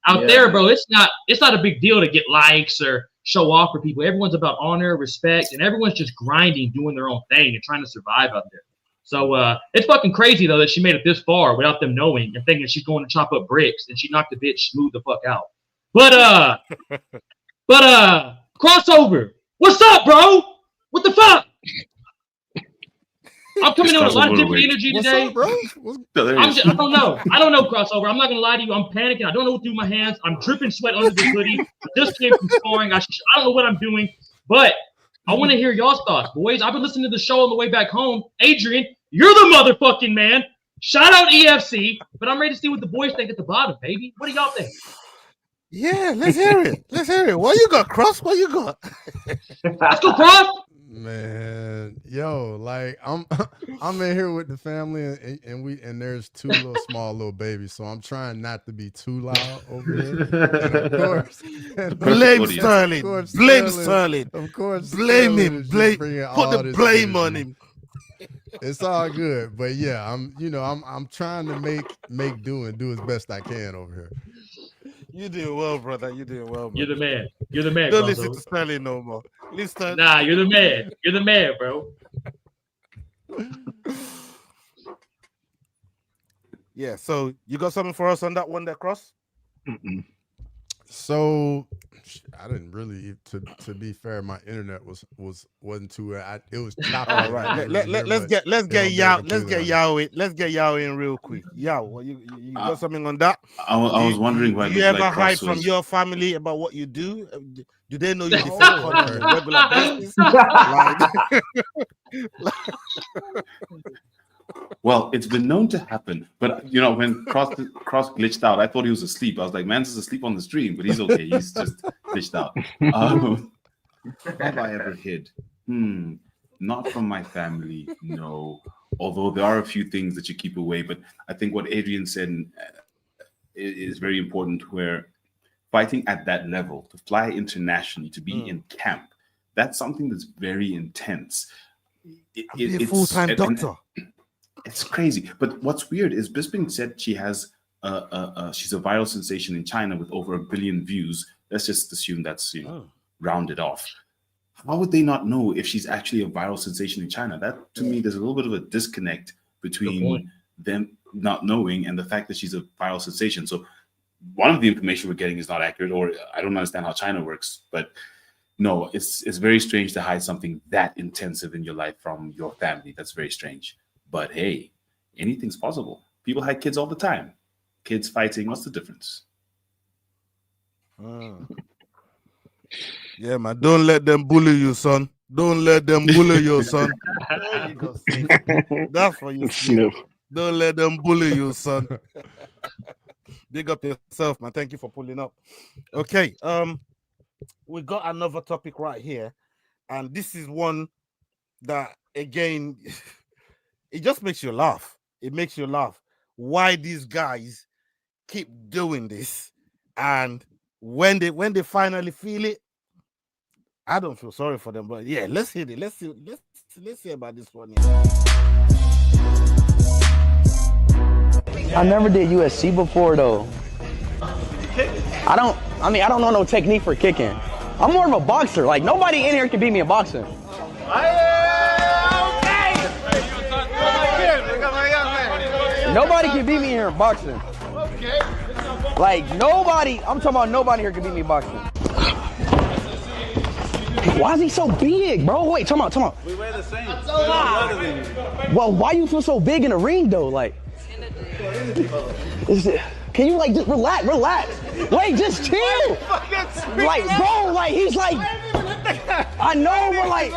Out there, bro, it's not a big deal to get likes or show off for people. Everyone's about honor, respect, and everyone's just grinding, doing their own thing and trying to survive out there. So it's fucking crazy though that she made it this far without them knowing and thinking she's going to chop up bricks, and she knocked the bitch smooth the fuck out. But crossover, what's up, bro? What the fuck? I'm coming in with a lot of different energy today. Up, bro? I don't know, crossover. I'm not gonna lie to you. I'm panicking. I don't know what to do with my hands. I'm dripping sweat under the hoodie. I just came from sparring. I don't know what I'm doing, but I want to hear y'all's thoughts, boys. I've been listening to the show on the way back home. Adrian, you're the motherfucking man. Shout out EFC, but I'm ready to see what the boys think at the bottom, baby. What do y'all think? Yeah, let's hear it. Let's hear it. What you got, Cross? What you got? Let's go, Cross. Man, yo, like I'm in here with the family and there's two small little babies, so I'm trying not to be too loud over here. And of course, blame Sterling. Blame Sterling. Of course, blame Sterling him. is Blame. just bringing Put all the this blame energy. on him. It's all good, but yeah, I'm trying to make do and do as best I can over here. You doing well, brother. You doing well, man. You're the man. You're the man. Don't Gonzo. listen to Sterling no more. Listen. Nah, you're the man. You're the man, bro. Yeah. So you got something for us on that one, that Cross? So I didn't really. To be fair, my internet wasn't too. It was choppy. All right. Let's get Yao in real quick. Yao, you got something on that? I was wondering why. Do you ever hide from your family about what you do? Do they know you defend on a regular basis? Well, it's been known to happen, but when Cross glitched out, I thought he was asleep. I was like, "Man's asleep on the stream," but he's okay. He's just glitched out. Have I ever hid? Not from my family, no. Although there are a few things that you keep away, but I think what Adrian said is very important. Where fighting at that level, to fly internationally, to be in camp, that's something that's very intense. It's a full-time doctor. It's crazy. But what's weird is Bisping said she has she's a viral sensation in China with over 1 billion views. Let's just assume that's rounded off. How would they not know if she's actually a viral sensation in China? That, to me, there's a little bit of a disconnect between them not knowing and the fact that she's a viral sensation. So one of the information we're getting is not accurate, or I don't understand how China works. But no, it's very strange to hide something that intensive in your life from your family. That's very strange. But hey, anything's possible. People hide kids all the time. Kids fighting, what's the difference? Yeah, man. Don't let them bully you, son. Don't let them bully you, son. There you go, Steve. That's what you see. Don't let them bully you, son. Big up yourself, man. Thank you for pulling up. Okay. We got another topic right here. And this is one that, again, it just makes you laugh. It makes you laugh. Why these guys keep doing this, and when they finally feel it, I don't feel sorry for them. But yeah, let's hear it. Let's hear about this one. I never did USC before though. I don't know no technique for kicking. I'm more of a boxer. Like nobody in here can beat me in boxing. Nobody can beat me here in boxing. Okay. Like nobody, I'm talking about nobody here can beat me in boxing. Why is he so big, bro? Wait, come on. We weigh the same. Well, why you feel so big in the ring though? Like, can you like just relax? Wait, just chill. Like, bro, like he's like, I know, but like.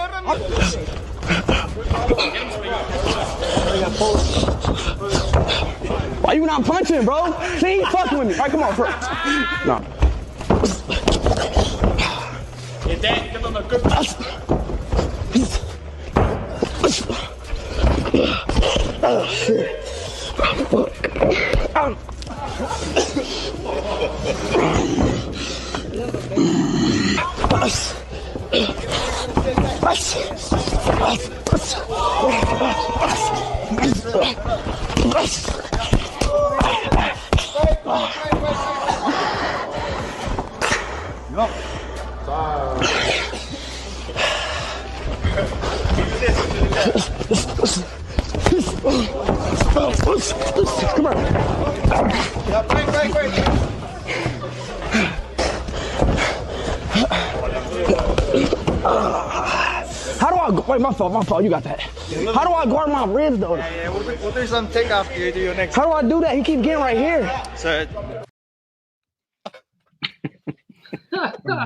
Why you not punching, bro? See, he's fucking with me. All right, come on, bro. No. Give him a good Oh, shit. Come on. How do I go? Wait, my fault, you got that. How do I guard my ribs though? Yeah, we'll do some takeoff after you do your next. How do I do that? He keep getting right here. So,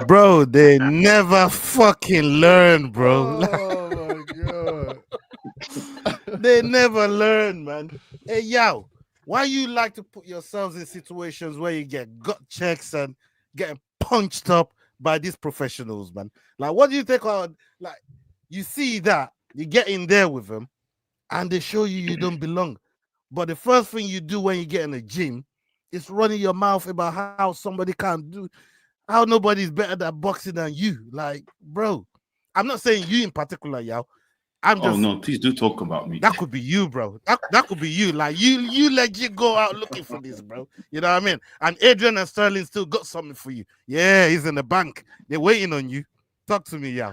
bro, they never fucking learn, bro. Oh my god. They never learn, man. Hey, yo, why you like to put yourselves in situations where you get gut checks and getting punched up by these professionals, man? Like, what do you think of, like, You see that, you get in there with them, and they show you don't belong. But the first thing you do when you get in the gym is running your mouth about how somebody can't do, how nobody's better at boxing than you. Like, bro, I'm not saying you in particular, yo. I'm just. Oh no, please do talk about me. That could be you, bro. That could be you. Like you legit go out looking for this, bro. You know what I mean? And Adrian and Sterling still got something for you. Yeah, he's in the bank. They're waiting on you. Talk to me, yo.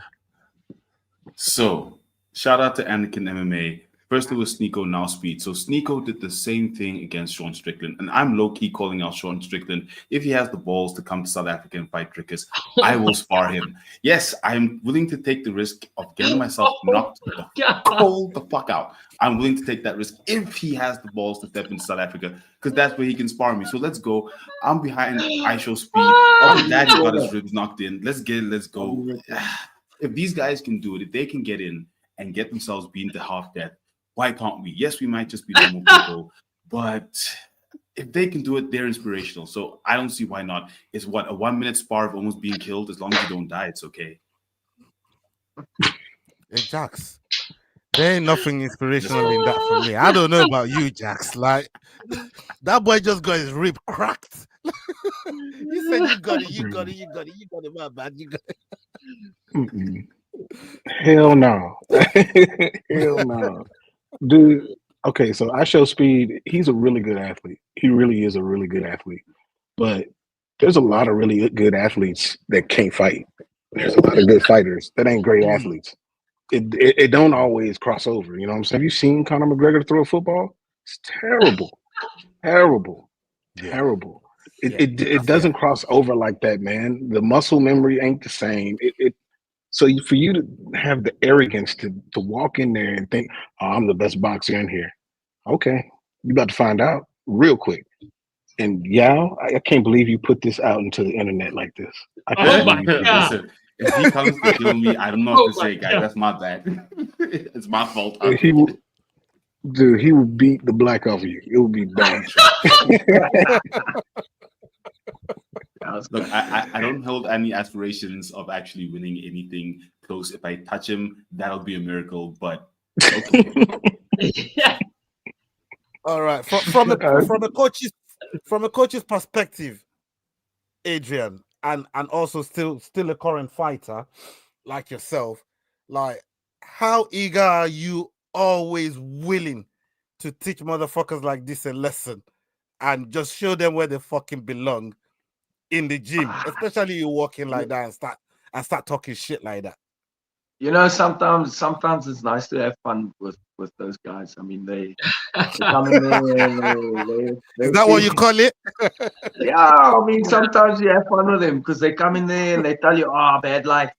So, shout out to Anakin MMA. First it was Sneeko, now Speed. So Sneeko did the same thing against Sean Strickland. And I'm low-key calling out Sean Strickland. If he has the balls to come to South Africa and fight Drickus, I will spar him. Yes, I'm willing to take the risk of getting myself knocked cold the fuck out. I'm willing to take that risk if he has the balls to step into South Africa, because that's where he can spar me. So let's go. I'm behind ISHO Speed. Oh, Daddy got his ribs knocked in. Let's get it. Let's go. If these guys can do it, if they can get in and get themselves beaten to half death, why can't we? Yes, we might just be normal people, but if they can do it, they're inspirational. So I don't see why not. It's what, a 1 minute spar of almost being killed. As long as you don't die, it's okay. Hey, Jax, there ain't nothing inspirational in that for me. I don't know about you, Jax. Like, that boy just got his rib cracked. You said you got it, my bad. You got it. Hell no. Hell no. Dude, okay, so ISHO Speed, he's a really good athlete. He really is a really good athlete. But there's a lot of really good athletes that can't fight. There's a lot of good fighters that ain't great athletes. It don't always cross over. You know what I'm saying? Have you seen Conor McGregor throw a football? It's terrible. Terrible. Terrible. It doesn't cross over like that, man. The muscle memory ain't the same. So for you to have the arrogance to walk in there and think, oh, I'm the best boxer in here. Okay. You about to find out real quick. And Yao, I can't believe you put this out into the internet like this. I can't believe you. Listen, if he comes to kill me, I don't know what to say, guys. That's my bad. It's my fault. He will beat the black off of you. It will be bad. Look, I don't hold any aspirations of actually winning anything close. If I touch him, that'll be a miracle. But okay. All right. From a coach's perspective, Adrian, and also still a current fighter like yourself, like, how eager are you always willing to teach motherfuckers like this a lesson and just show them where they fucking belong in the gym, especially you walking like that and start talking shit like that? You know, sometimes it's nice to have fun with those guys. I mean, they come in there. Is that what you call it? Yeah, I mean, sometimes you have fun with them because they come in there and they tell you, "Oh, bad life,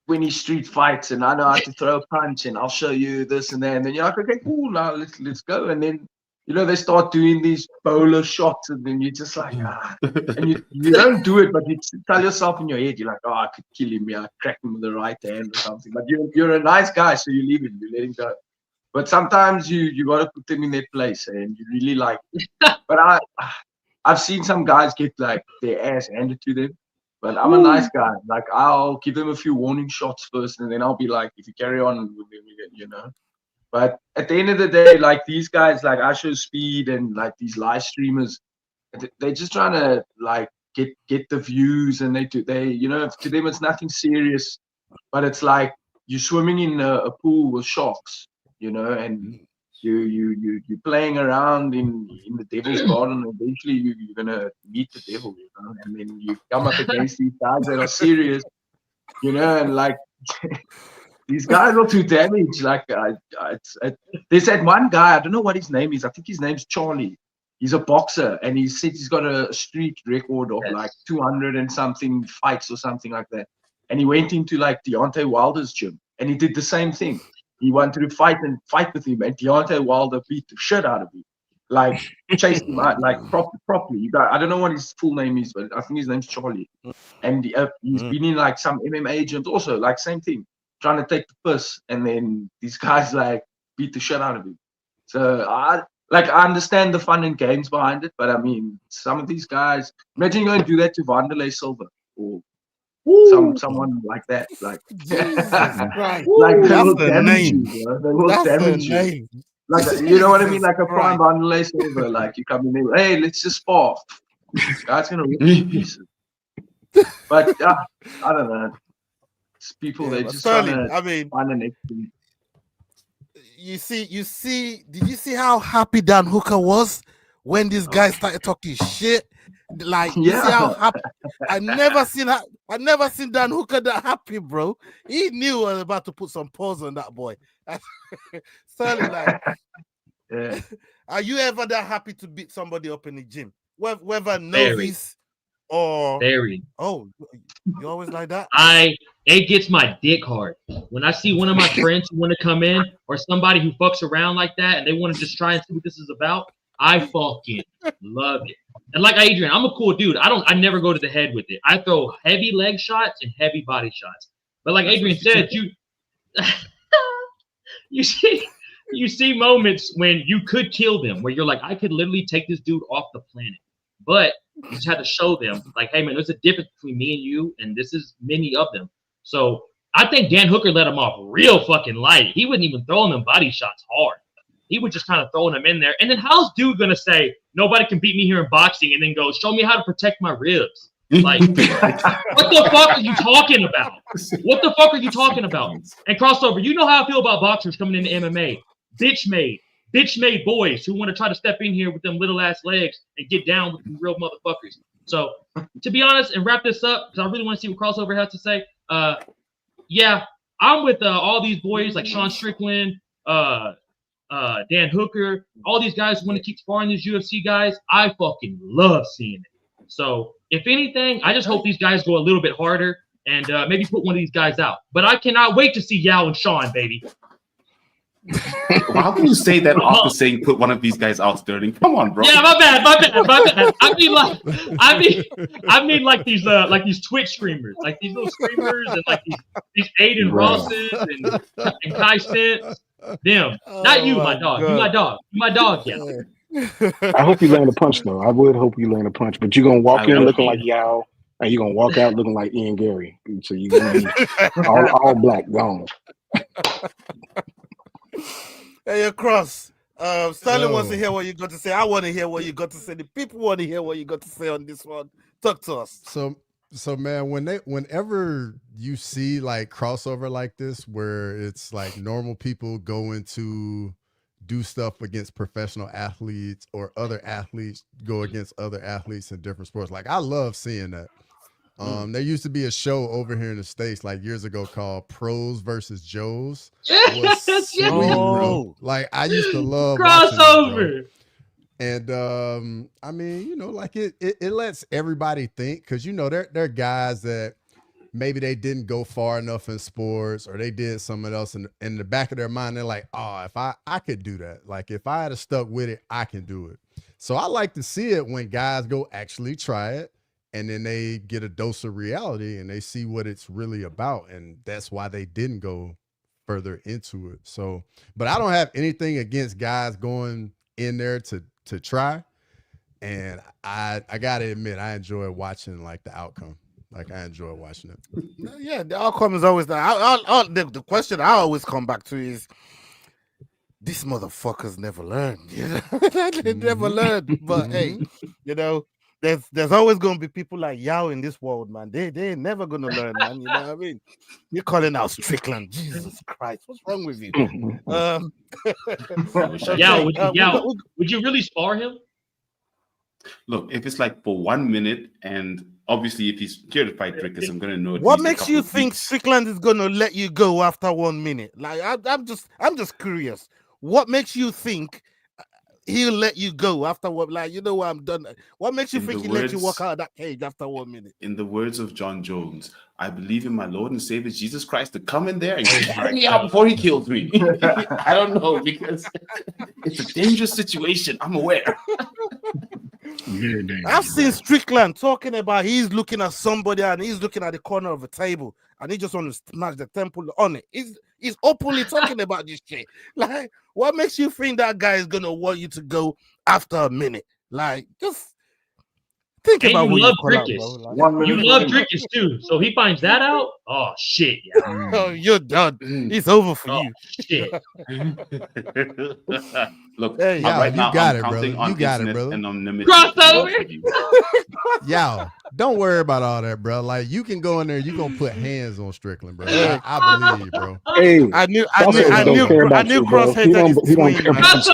winning street fights, and I know how to throw a punch, and I'll show you this and that." And then you're like, "Okay, cool, now let's go." And then, you know, they start doing these bowler shots, and then you're just like, and you don't do it, but you tell yourself in your head, you're like, "Oh, I could kill him, yeah, crack him with the right hand or something." But you're a nice guy, so you leave him, you let him go. But sometimes you got to put them in their place, and you really like. But I've seen some guys get like their ass handed to them. But I'm a nice guy. Like, I'll give them a few warning shots first, and then I'll be like, if you carry on with them, you know. But at the end of the day, like, these guys, like ISHO Speed and like these live streamers, they're just trying to like get the views, and they you know, to them it's nothing serious, but it's like you're swimming in a pool with sharks, you know, and you're playing around in the devil's garden. Eventually you're gonna meet the devil, you know, and then you come up against these guys that are serious, you know, and like these guys will do damage. Like, there's that one guy, I don't know what his name is. I think his name's Charlie. He's a boxer, and he said he's got a street record of like 200 and something fights or something like that. And he went into like Deontay Wilder's gym, and he did the same thing. He wanted to fight with him, and Deontay Wilder beat the shit out of him, like chased him out, like properly. I don't know what his full name is, but I think his name's Charlie. And he's been in like some MMA gyms also, like same thing, trying to take the piss, and then these guys like beat the shit out of him. So I understand the fun and games behind it, but I mean, some of these guys, imagine you're going to do that to Wanderlei Silva or someone like that. Like, Jesus Christ. like they That's will the damage name. you, bro. They will That's the damage you. name. Like, you know what I mean? Jesus Like a prime Christ. bundle over. Like you come in there, hey, let's just spar. Guy's gonna rip you to pieces. But I don't know. It's people they're just trying to find an expert. You see, did you see how happy Dan Hooker was when these guys started talking shit? Like, you see how happy? I never seen Dan Hooker that happy, bro. He knew I was about to put some pause on that boy. Sterling, like, are you ever that happy to beat somebody up in the gym? Whether novice or oh, you always like that? It gets my dick hard when I see one of my friends who want to come in or somebody who fucks around like that and they want to just try and see what this is about. I fucking love it. And like Adrian, I'm a cool dude. I never go to the head with it. I throw heavy leg shots and heavy body shots. But like Adrian said, you see moments when you could kill them, where you're like, I could literally take this dude off the planet. But you just have to show them, like, hey man, there's a difference between me and you, and this is many of them. So I think Dan Hooker let him off real fucking light. He wasn't even throwing them body shots hard. He was just kind of throwing them in there. And then how's dude gonna say nobody can beat me here in boxing, and then go show me how to protect my ribs? Like, what the fuck are you talking about? What the fuck are you talking about? And crossover, you know how I feel about boxers coming into MMA. Bitch made boys who want to try to step in here with them little ass legs and get down with the real motherfuckers. So to be honest and wrap this up, because I really want to see what crossover has to say. Yeah, I'm with all these boys like Sean Strickland, Dan Hooker, all these guys who want to keep sparring these UFC guys. I fucking love seeing it. So if anything, I just hope these guys go a little bit harder and maybe put one of these guys out. But I cannot wait to see Yao and Sean, baby. How can you say that after saying put one of these guys out, Sterling? Come on, bro. Yeah, my bad. I mean like these Twitch streamers, like these little streamers, and like these Aiden Rosses and Kai Stentz. Them, not you, my dog. God. You my dog. Yeah. I hope you learn to punch, though. I would hope you learn to punch, but you're gonna walk in looking like Yao, and you're gonna walk out looking like Ian Gary. So you're gonna be all black, gone. Hey, across. Sterling wants to hear what you got to say. I want to hear what you got to say. The people want to hear what you got to say on this one. Talk to us. So man, whenever you see like crossover like this, where it's like normal people going to do stuff against professional athletes or other athletes go against other athletes in different sports, like I love seeing that. There used to be a show over here in the States like years ago called Pros versus Joes. Yes, sweet, bro. Like I used to love crossover. And I mean, you know, like it lets everybody think, because you know there are guys that maybe they didn't go far enough in sports, or they did something else, and in the back of their mind they're like, oh, if I could do that, like if I had stuck with it, I can do it. So I like to see it when guys go actually try it, and then they get a dose of reality and they see what it's really about, and that's why they didn't go further into it. So, but I don't have anything against guys going in there to try, and I gotta admit I enjoy watching like the outcome. Like I enjoy watching it. Yeah, the outcome is always that. The question I always come back to is, these motherfuckers never learn. You know? They never learn. But hey, you know, there's always gonna be people like Yao in this world, man. They ain't never gonna learn, man. You know what I mean? You're calling out Strickland. Jesus Christ, what's wrong with you? Would you really spar him? Look, if it's like for 1 minute, and obviously if he's here to fight Drickus, I'm gonna know. What makes you think Strickland is gonna let you go after 1 minute? Like I'm just curious. What makes you think he'll let you go after what? Like, you know what, I'm done. What makes you think he'll let you walk out of that cage after 1 minute? In the words of John Jones, I believe in my Lord and Savior Jesus Christ to come in there and carry me out before he kills me. I don't know, because it's a dangerous situation. I'm aware. I've seen Strickland talking about he's looking at somebody and he's looking at the corner of a table and he just wants to smash the temple on it. He's openly talking about this shit. Like, what makes you think that guy is gonna want you to go after a minute? Like, just Think and about you who love you call out, Drickers. bro. Like, 1 You minute. love Drickers too. So he finds that out. Oh shit, yeah. oh, you're done. It's over for Oh you. shit. Look, Hey, y'all, right you now got I'm it, counting brother. You on got it, internet brother. anonymity. Crossover. Y'all, don't worry about all that, bro. Like, you can go in there, you gonna put hands on Strickland, bro. I believe you, bro. Hey, I knew don't care about you, bro. Cross hated his He don't twin, care man. about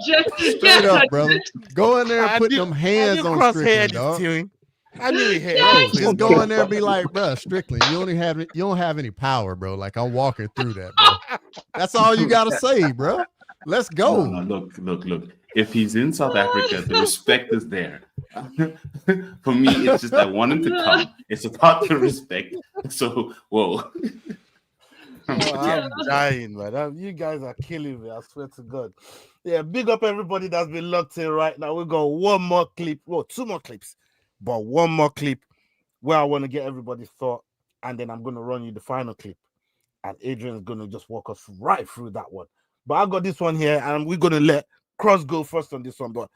you. Straight up, brother. Go in there and put them hands on Cross Strickland, hated his dog. twin. I knew he hated Bro, his twin. just go in there and be like, bro, Strickland, you don't have any power, bro. Like, I'm walking through that, bro. That's all you gotta say, bro. Let's go. No, look. If he's in South Africa, the respect is there. For me, it's just I want him to come. It's about the respect. So, whoa. I'm dying, man. You guys are killing me. I swear to God. Yeah, big up everybody that's been locked in right now. We got one more clip. Well, two more clips, but one more clip where I want to get everybody's thought, and then I'm going to run you the final clip. And Adrian's going to just walk us right through that one. But I got this one here, and we're going to let Cross go first on this one. But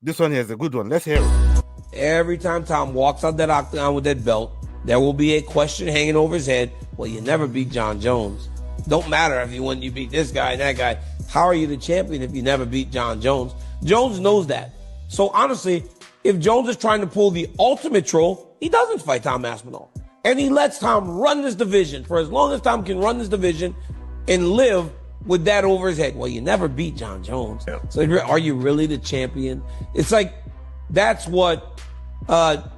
this one here is a good one. Let's hear it. Every time Tom walks out that octagon with that belt, there will be a question hanging over his head. Well, you never beat John Jones. Don't matter if you beat this guy and that guy. How are you the champion if you never beat John Jones? Jones knows that. So honestly, if Jones is trying to pull the ultimate troll, he doesn't fight Tom Aspinall. And he lets Tom run this division for as long as Tom can run this division and live with that over his head. Well, you never beat John Jones. So are you really the champion? It's like, that's what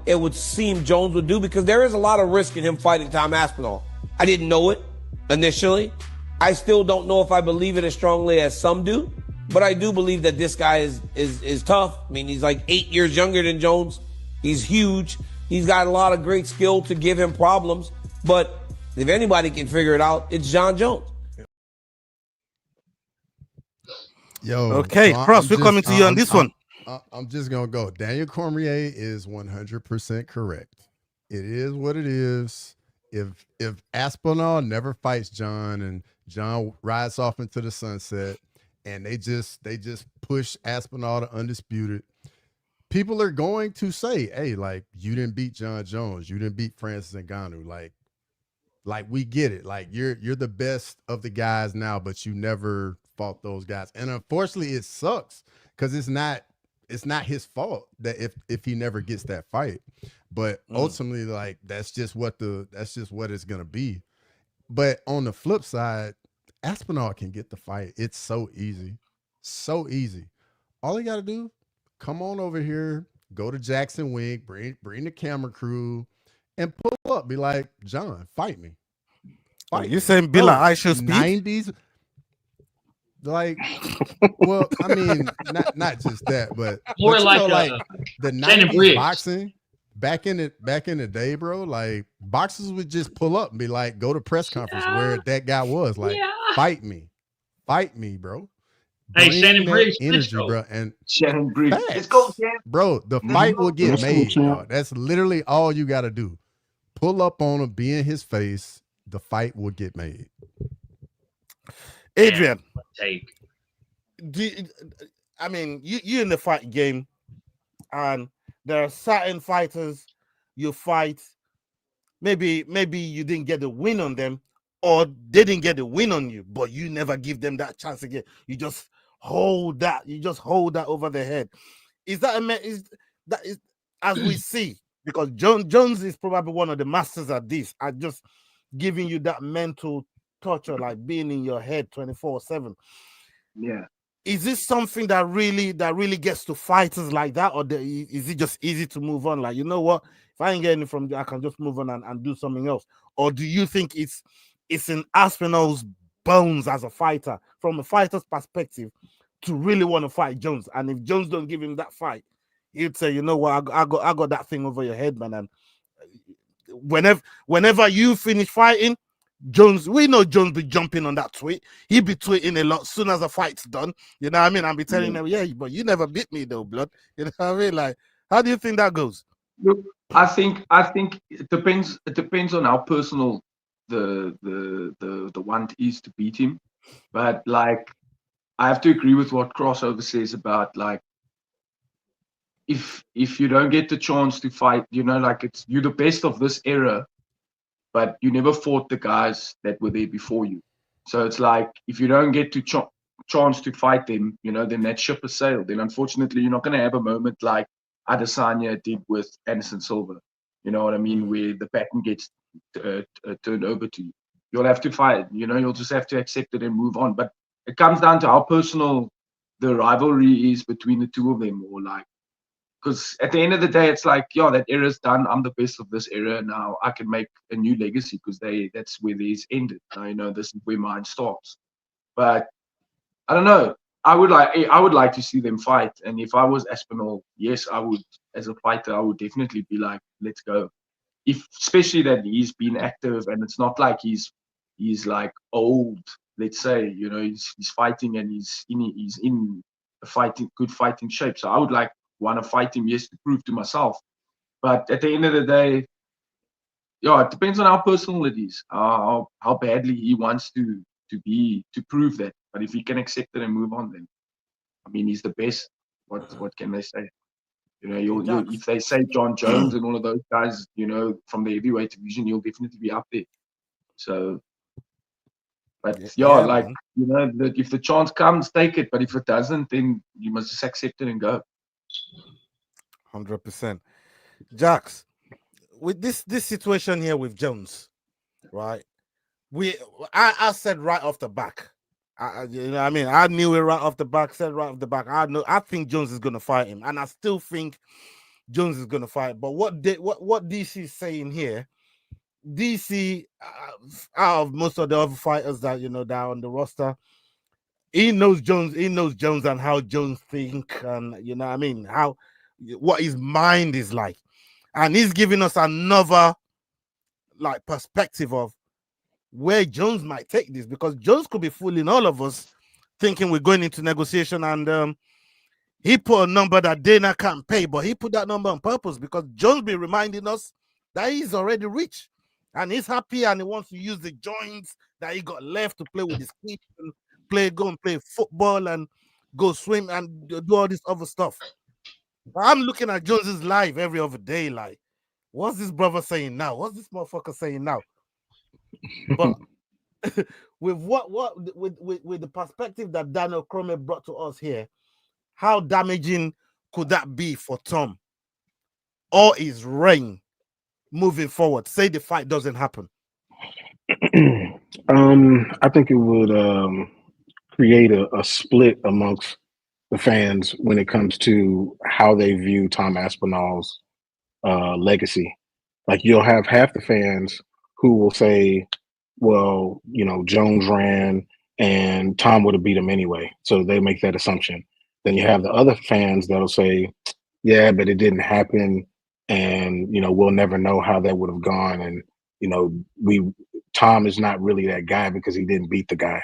it would seem Jones would do, because there is a lot of risk in him fighting Tom Aspinall. I didn't know it initially. I still don't know if I believe it as strongly as some do, but I do believe that this guy is tough. I mean, he's like 8 years younger than Jones. He's huge. He's got a lot of great skill to give him problems, but if anybody can figure it out, it's John Jones. Yo, okay, so Cross, we're coming to you on this one. I'm just gonna go. Daniel Cormier is 100% correct. It is what it is. If Aspinall never fights John and John rides off into the sunset, and they just push Aspinall to undisputed, people are going to say, "Hey, like, you didn't beat John Jones, you didn't beat Francis Ngannou." Like we get it. Like, you're the best of the guys now, but you never fought those guys. And unfortunately, it sucks because it's not his fault that if he never gets that fight. But ultimately, like, that's just what it's gonna be. But on the flip side, Aspinall can get the fight. It's so easy. So easy. All he gotta do, come on over here, go to Jackson Wink, bring the camera crew, and pull up. Be like, John, fight me. You saying Bill I should speak? 90s. Like, well, I mean, not just that, but more like, the 90s boxing back in the day, bro. Like, boxers would just pull up and be like, go to press conference where that guy was, like, fight me, bro. Hey, Shannon Briggs, energy, bro, and Shannon Briggs. Let's go, Shannon. Bro, the fight will get made. That's literally all you got to do. Pull up on him, be in his face. The fight will get made. Adrian, take. I mean, you in the fight game, and there are certain fighters you fight. Maybe you didn't get the win on them, or they didn't get the win on you, but you never give them that chance again. You just hold that. You just hold that over their head. Is that as we see? Because Jones is probably one of the masters at this. At just giving you that mental torture, like being in your head 24/7. Yeah. Is this something that really gets to fighters like that, or is it just easy to move on? Like, you know what? If I ain't getting it from there, I can just move on and do something else. Or do you think it's in Aspinall's bones as a fighter, from a fighter's perspective, to really want to fight Jones? And if Jones don't give him that fight, he'd say, you know what, I got that thing over your head, man. And whenever you finish fighting, Jones, we know Jones be jumping on that tweet. He be tweeting a lot soon as the fight's done. You know what I mean? I'll be telling them, yeah, but you never beat me though, blood. You know what I mean? Like, how do you think that goes? Look, I think it depends. It depends on how personal the want is to beat him. But like, I have to agree with what Crossover says about, like, if you don't get the chance to fight, like you're the best of this era, but you never fought the guys that were there before you. So it's like if you don't get to chance to fight them, then that ship has sailed. Then unfortunately, you're not going to have a moment like Adesanya did with Anderson Silva. You know what I mean? Where the pattern gets turned over to you. You'll have to fight. You'll just have to accept it and move on. But it comes down to how personal the rivalry is between the two of them, or like. Because at the end of the day, it's like, that era's done. I'm the best of this era. Now I can make a new legacy because that's where theirs ended. This is where mine starts. But I don't know. I would like to see them fight. And if I was Aspinall, yes, I would. As a fighter, I would definitely be like, let's go. Especially that he's been active and it's not like he's like old. Let's say, he's fighting and he's in a good fighting shape. So I would want to fight him, yes, to prove to myself. But at the end of the day, it depends on how personal it is, how badly he wants to prove that. But if he can accept it and move on, then he's the best. What can they say? If they say John Jones and all of those guys, from the heavyweight division, he'll definitely be up there. So, but if the chance comes, take it. But if it doesn't, then you must just accept it and go. 100%. Jax, with this situation here with Jones, right? I said right off the back, I knew it right off the back. Said right off the back, I think Jones is gonna fight him, and I still think Jones is gonna fight. But what DC is saying here, DC out of most of the other fighters that that are on the roster, he knows Jones and how Jones think, and what his mind is like, and he's giving us another perspective of where Jones might take this, because Jones could be fooling all of us thinking we're going into negotiation, and he put a number that Dana can't pay, but he put that number on purpose because Jones be reminding us that he's already rich and he's happy and he wants to use the joints that he got left to play with his kids and go and play football and go swim and do all this other stuff. I'm looking at Jones's live every other day, like, what's this brother saying now? What's this motherfucker saying now? But with with the perspective that Daniel Cormier brought to us here, how damaging could that be for Tom or his reign moving forward? Say the fight doesn't happen. I think it would create a split amongst the fans when it comes to how they view Tom Aspinall's legacy. Like, you'll have half the fans who will say, well, Jones ran and Tom would have beat him anyway. So they make that assumption. Then you have the other fans that'll say, yeah, but it didn't happen. And, we'll never know how that would have gone. And, Tom is not really that guy because he didn't beat the guy.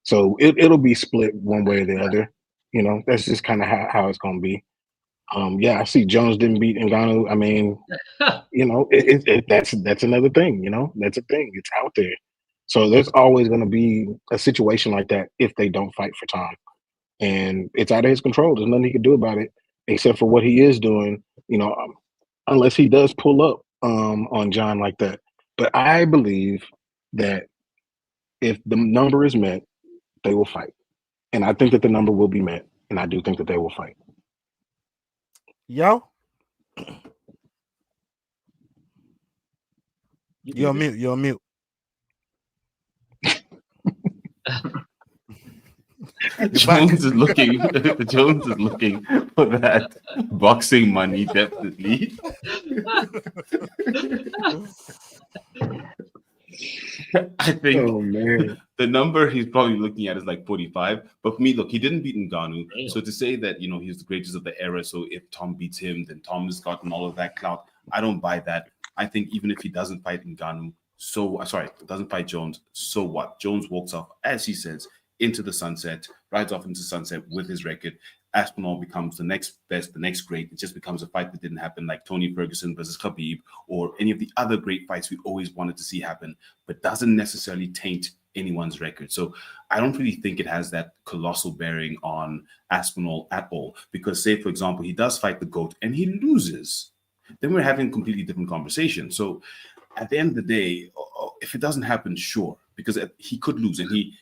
So it'll be split one way or the other. That's just kind of how it's going to be. I see Jones didn't beat Ngannou. That's another thing. That's a thing. It's out there. So there's always going to be a situation like that if they don't fight for Tom, and it's out of his control. There's nothing he can do about it except for what he is doing. Unless he does pull up on John like that. But I believe that if the number is met, they will fight, and I think that the number will be met, and I do think that they will fight. Yo, you're mute. Jones is looking for that boxing money, definitely. I think the number he's probably looking at is like 45. But for me, look, he didn't beat Ngannou. Damn. So to say that, he's the greatest of the era, so if Tom beats him, then Tom has gotten all of that clout, I don't buy that. I think even if he doesn't fight Ngannou, doesn't fight Jones, so what? Jones walks off, as he says, into the sunset, rides off into sunset with his record. Aspinall becomes the next best, the next great. It just becomes a fight that didn't happen, like Tony Ferguson versus Khabib or any of the other great fights we always wanted to see happen, but doesn't necessarily taint anyone's record. So I don't really think it has that colossal bearing on Aspinall at all. Because say, for example, he does fight the GOAT and he loses, then we're having a completely different conversation. So at the end of the day, if it doesn't happen, sure, because he could lose. And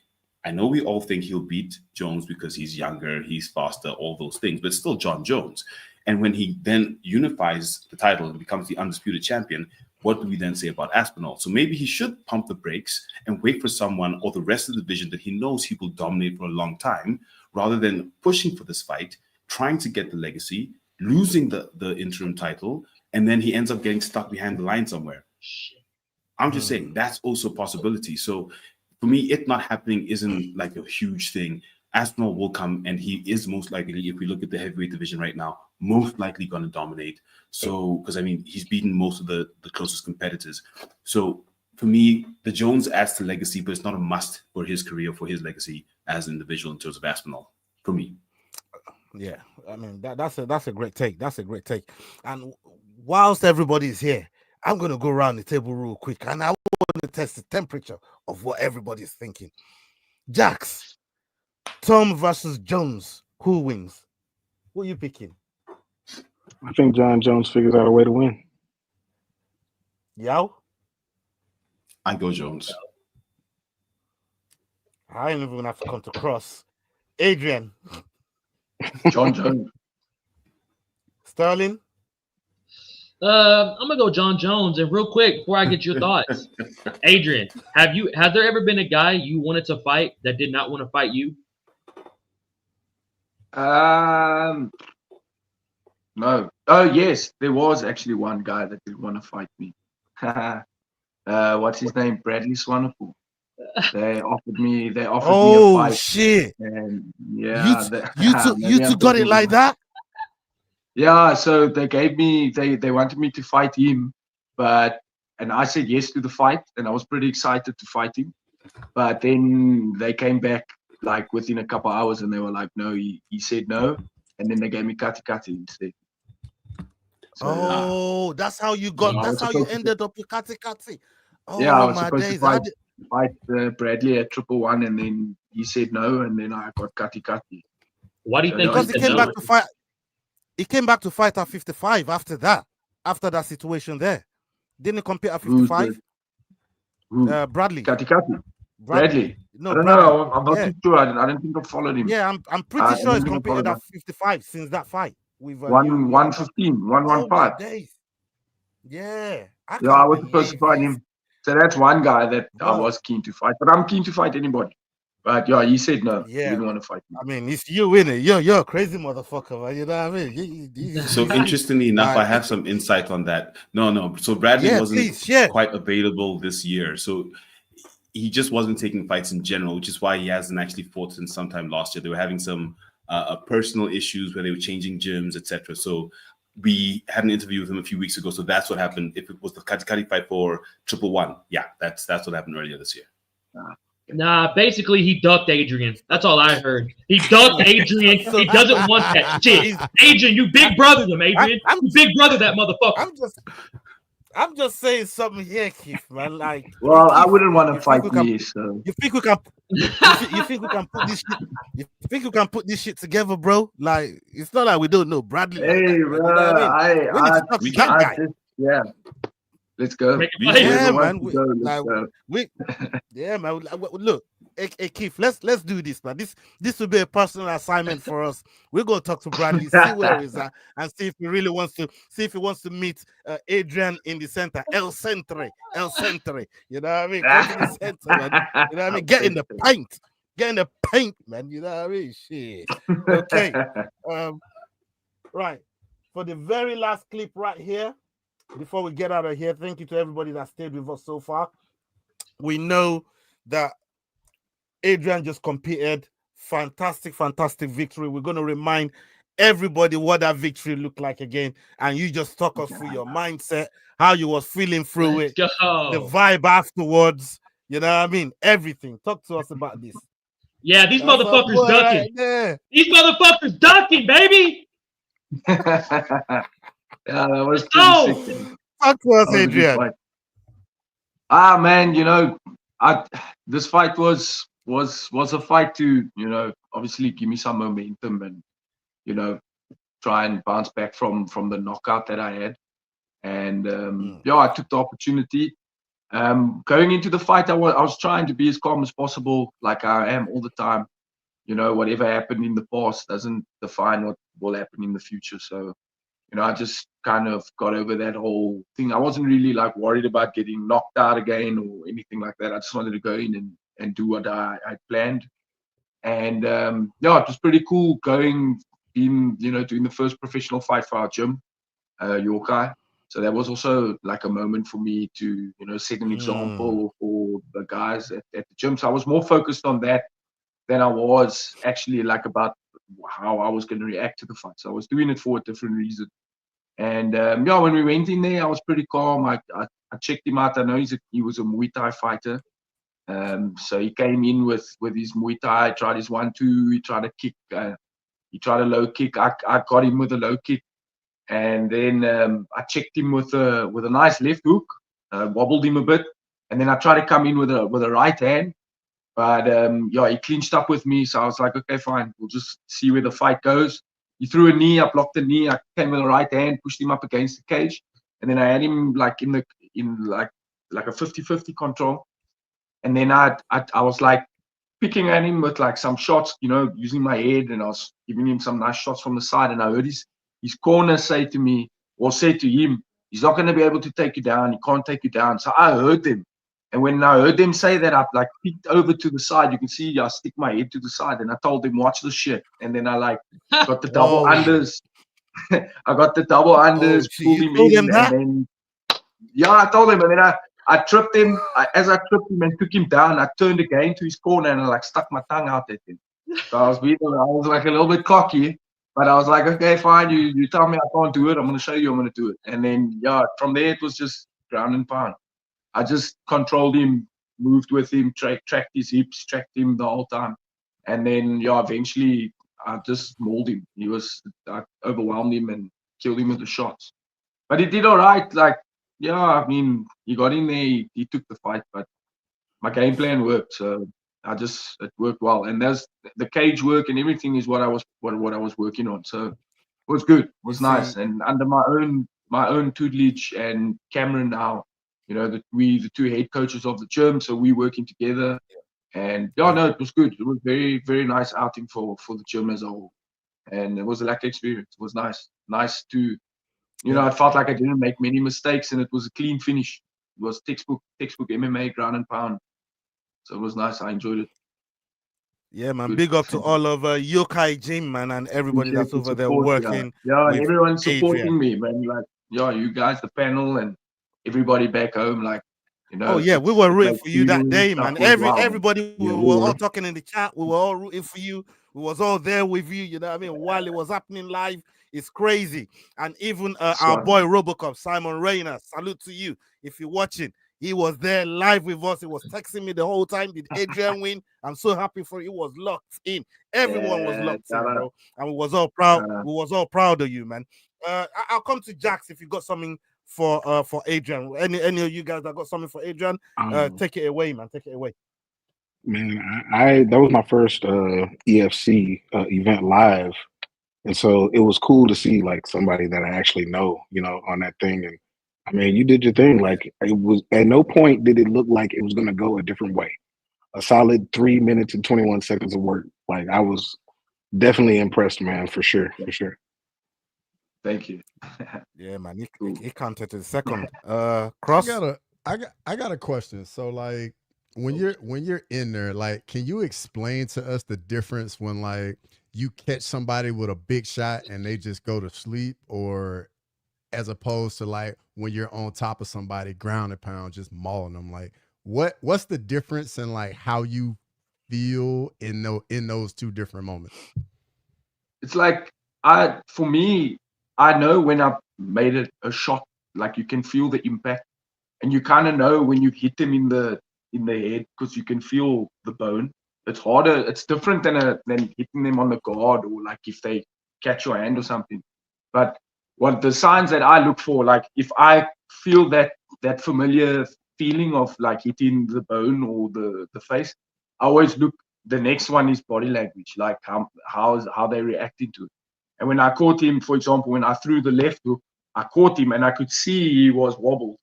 I know we all think he'll beat Jones because he's younger, he's faster, all those things, but it's still John Jones. And when he then unifies the title and becomes the undisputed champion, what do we then say about Aspinall? So maybe he should pump the brakes and wait for someone or the rest of the division that he knows he will dominate for a long time, rather than pushing for this fight, trying to get the legacy, losing the interim title, and then he ends up getting stuck behind the line somewhere. I'm just saying that's also a possibility. So for me, it not happening isn't like a huge thing. Aspinall will come, and he is most likely, if we look at the heavyweight division right now, most likely going to dominate. So, because I mean, he's beaten most of the closest competitors. So for me, the Jones adds to legacy, but it's not a must for his career, for his legacy as an individual in terms of Aspinall, for me. Yeah, I mean, that's a great take. That's a great take. And whilst everybody's here, I'm going to go around the table real quick, and I want to test the temperature of what everybody's thinking. Jax, Tom versus Jones, who wins? Who are you picking? I think John Jones figures out a way to win. Yao? I go Jones. I ain't even going to have to come to cross. Adrian? John Jones. Sterling? I'm gonna go John Jones. And real quick, before I get your thoughts, Adrian, has there ever been a guy you wanted to fight that did not want to fight you? No. Oh yes, there was actually one guy that did want to fight me. What's his name? Bradley Swanepoel. They offered me a fight. Oh shit! And yeah, you two got it like that? Yeah, so they wanted me to fight him, and I said yes to the fight, and I was pretty excited to fight him. But then they came back like within a couple of hours, and they were like, no, he said no, and then they gave me Kati instead. So, that's how you got. That's how you ended up with Kati. Oh, yeah, I was my supposed days. to fight Bradley at 111, and then he said no, and then I got Kati. Why do you think? Because he came back to fight. He came back to fight at 55 after that situation there. Didn't he compete at 55? Bradley. Kati. Bradley. No, I don't know. I'm not too sure. I don't think I followed him. Yeah, I'm pretty sure he's competed at 55 since that fight. With 115, 115. Yeah. I was supposed to fight him. So that's one guy that I was keen to fight. But I'm keen to fight anybody. But yeah, he said no. Yeah. He didn't want to fight me. I mean, it's you winning. You're a crazy motherfucker, man. You know what I mean? So interestingly enough, I have some insight on that. No. So Bradley wasn't quite available this year. So he just wasn't taking fights in general, which is why he hasn't actually fought since sometime last year. They were having some personal issues where they were changing gyms, etc. So we had an interview with him a few weeks ago. So that's what happened. If it was the Kati fight for 111, yeah, that's what happened earlier this year. Nah, basically he ducked Adrian. That's all I heard. He ducked Adrian. He doesn't want that shit. Adrian, you big brother them, Adrian. You big brother that motherfucker. I'm just saying something here, Keith, man. Like, well, I wouldn't want to fight me. So you think we can? You think we can put this shit? You think we can put this shit together, bro? Like, it's not like we don't know Bradley. Hey, like bro, yeah. Let's go. Yeah, man. Yeah, man. Look, hey, Keith, let's do this, man. This will be a personal assignment for us. We're gonna talk to Bradley, see where he's at, and see if he really wants to meet Adrian in the center, El Centre. You know what I mean? Go to the center, man. You know what I mean? Get in the paint, man. You know what I mean? Shit. Okay. Right. For the very last clip right here. Before we get out of here, thank you to everybody that stayed with us so far. We know that Adrian just competed. Fantastic victory. We're going to remind everybody what that victory looked like again. And you just talk us through your mindset, how you was feeling through it, the vibe afterwards. You know what I mean? Everything. Talk to us about this. Yeah, these motherfuckers ducking. Right, these motherfuckers ducking, baby. Yeah, that was pretty sick. Talk to us, Adrian. Man, you know, this fight was a fight to, you know, obviously give me some momentum and, you know, try and bounce back from the knockout that I had. And yeah, I took the opportunity. Going into the fight, I was trying to be as calm as possible, like I am all the time. You know, whatever happened in the past doesn't define what will happen in the future. So, you know, I just kind of got over that whole thing. I wasn't really like worried about getting knocked out again or anything like that. I just wanted to go in and do what I planned. And yeah, it was pretty cool going in, you know, doing the first professional fight for our gym, Yorkai. So that was also like a moment for me to, you know, set an example for the guys at the gym. So I was more focused on that than I was actually like about how I was going to react to the fight. So I was doing it for a different reason. And yeah, when we went in there, I was pretty calm. I checked him out. I know he was a Muay Thai fighter. So he came in with his Muay Thai, tried his 1-2, he tried a kick, he tried a low kick. I got him with a low kick. And then I checked him with a nice left hook, wobbled him a bit, and then I tried to come in with a right hand, but yeah, he clinched up with me, so I was like, okay, fine, we'll just see where the fight goes. He threw a knee, I blocked the knee, I came with a right hand, pushed him up against the cage, and then I had him like in like a 50-50 control, and then I was like picking at him with like some shots, you know, using my head, and I was giving him some nice shots from the side, and I heard his corner say to me, or say to him, he's not going to be able to take you down. He can't take you down. So I heard them. And when I heard them say that, I like peeked over to the side. You can see I stick my head to the side. And I told them, watch the shit. And then I like got the double unders. I got the double unders, pulled him in. And then, yeah, I told him. And then I tripped him. As I tripped him and took him down, I turned again to his corner and I like stuck my tongue out at him. So I was like a little bit cocky. But I was like, okay, fine. You tell me I can't do it. I'm going to show you I'm going to do it. And then, yeah, from there, it was just ground and pound. I just controlled him, moved with him, tracked his hips, tracked him the whole time. And then, yeah, eventually, I just mauled him. I overwhelmed him and killed him with the shots. But he did all right. Like, yeah, I mean, he got in there. He took the fight. But my game plan worked. So it worked well, and there's the cage work and everything is what I was working on. So it was good, it was nice, and under my own tutelage and Cameron now, you know, the two head coaches of the gym, so we working together, and yeah, no, it was good. It was very, very nice outing for the gym as a whole, and it was a lucky experience. It was nice to, you know, I felt like I didn't make many mistakes, and it was a clean finish. It was textbook MMA, ground and pound. So it was nice. I enjoyed it. Yeah, man. Good. Big up to all of Yokai Gym, man, and everybody that's over there working. Yeah, and everyone's supporting me, man. Like, yeah, you guys, the panel, and everybody back home, like, you know. Oh yeah, we were rooting for you that day, man. Everybody, we were all talking in the chat. We were all rooting for you. We was all there with you. You know what I mean? While it was happening live, it's crazy. And even our boy Robocop, Simon Rayner, salute to you if you're watching. He was there live with us. He was texting me the whole time. Did Adrian win? I'm so happy for you. He was locked in. Everyone was locked in, bro. And we was all proud. We was all proud of you, man. I'll come to Jax if you got something for Adrian. Any of you guys that got something for Adrian, take it away, man. Take it away. Man, that was my first EFC event live, and so it was cool to see like somebody that I actually know, you know, on that thing. And I mean, you did your thing. Like, it was at no point did it look like it was going to go a different way. A solid 3 minutes and 21 seconds of work. Like, I was definitely impressed, man, for sure. Thank you. Yeah, man, he counted in second. Cross. I got a question. So, like, when you're in there, like, can you explain to us the difference when like you catch somebody with a big shot and they just go to sleep, or as opposed to like when you're on top of somebody, ground and pound, just mauling them? Like, what's the difference in like how you feel in those two different moments? It's like, for me, I know when I made a shot, like you can feel the impact, and you kind of know when you hit them in the head because you can feel the bone. It's harder. It's different than hitting them on the guard, or like if they catch your hand or something. But what the signs that I look for, like if I feel that familiar feeling of like hitting the bone or the face, I always look. The next one is body language, like how they reacting to it. And when I caught him, for example, when I threw the left hook, I caught him and I could see he was wobbled.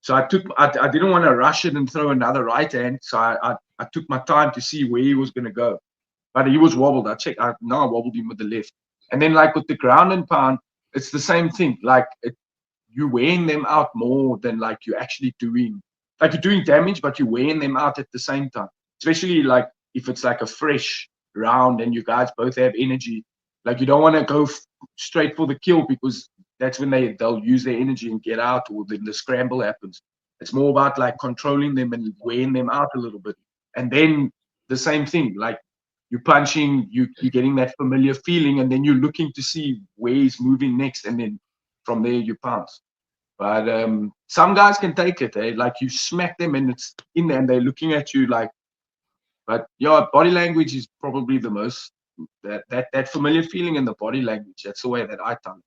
So I didn't want to rush it and throw another right hand. So I took my time to see where he was going to go. But he was wobbled. I wobbled him with the left. And then like with the ground and pound, it's the same thing. Like you're wearing them out more than like you're actually doing. Like you're doing damage, but you're wearing them out at the same time. Especially like if it's like a fresh round and you guys both have energy. Like you don't want to go straight for the kill because that's when they'll use their energy and get out, or then the scramble happens. It's more about like controlling them and wearing them out a little bit. And then the same thing, like you're punching, you're getting that familiar feeling, and then you're looking to see where he's moving next, and then from there you pounce. But some guys can take it, eh? Like you smack them and it's in there and they're looking at you like, but yeah, body language is probably the most, that familiar feeling in the body language. That's the way that I tell it.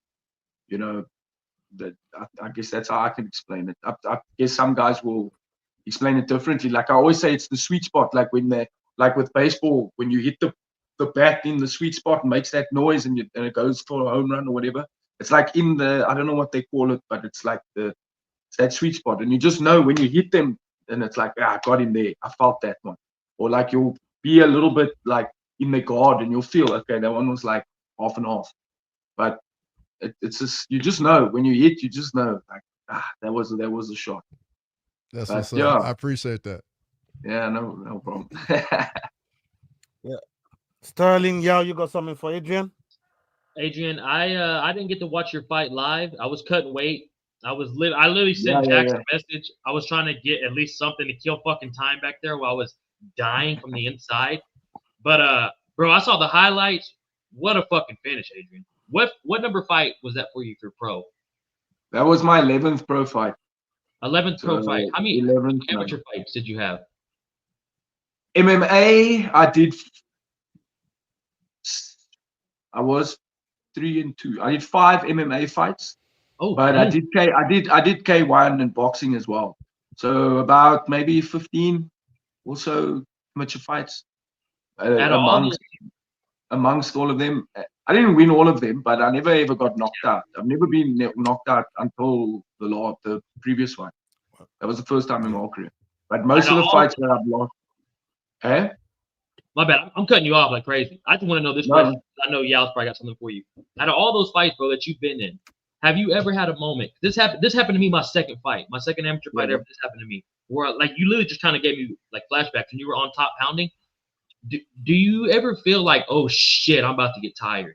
You know, that I guess that's how I can explain it. I guess some guys will explain it differently. Like I always say, it's the sweet spot. Like like with baseball, when you hit the bat in the sweet spot and makes that noise and it goes for a home run or whatever. It's like in the, I don't know what they call it, but it's like it's that sweet spot. And you just know when you hit them, and it's like, I got him there. I felt that one. Or like you'll be a little bit like in the guard and you'll feel, okay, that one was like half and half. But it's just, you just know when you hit, you just know like, that was a shot. That's what's up. I appreciate that. Yeah, no problem. Yeah. Sterling, you got something for Adrian? Adrian, I didn't get to watch your fight live. I was cutting weight. I literally sent Jackson a message. I was trying to get at least something to kill fucking time back there while I was dying from the inside. But bro, I saw the highlights. What a fucking finish, Adrian. What number fight was that for you for pro? That was my 11th pro fight. 11th pro fight. How many amateur fights did you have? MMA, I was 3-2. I did 5 MMA fights. Oh, but I did K1 and boxing as well. So about maybe 15 or so amateur fights amongst all of them. I didn't win all of them, but I never ever got knocked out. I've never been knocked out until the previous one. That was the first time in my career. But most of the fights that I've lost. Hey? My bad. I'm cutting you off like crazy. I just want to know this question. I know Yal's probably got something for you. Out of all those fights, bro, that you've been in, have you ever had a moment? This happened to me my second fight. My second amateur fight ever. This happened to me. Where like you literally just kind of gave me like flashbacks and you were on top pounding. Do you ever feel like, oh shit, I'm about to get tired?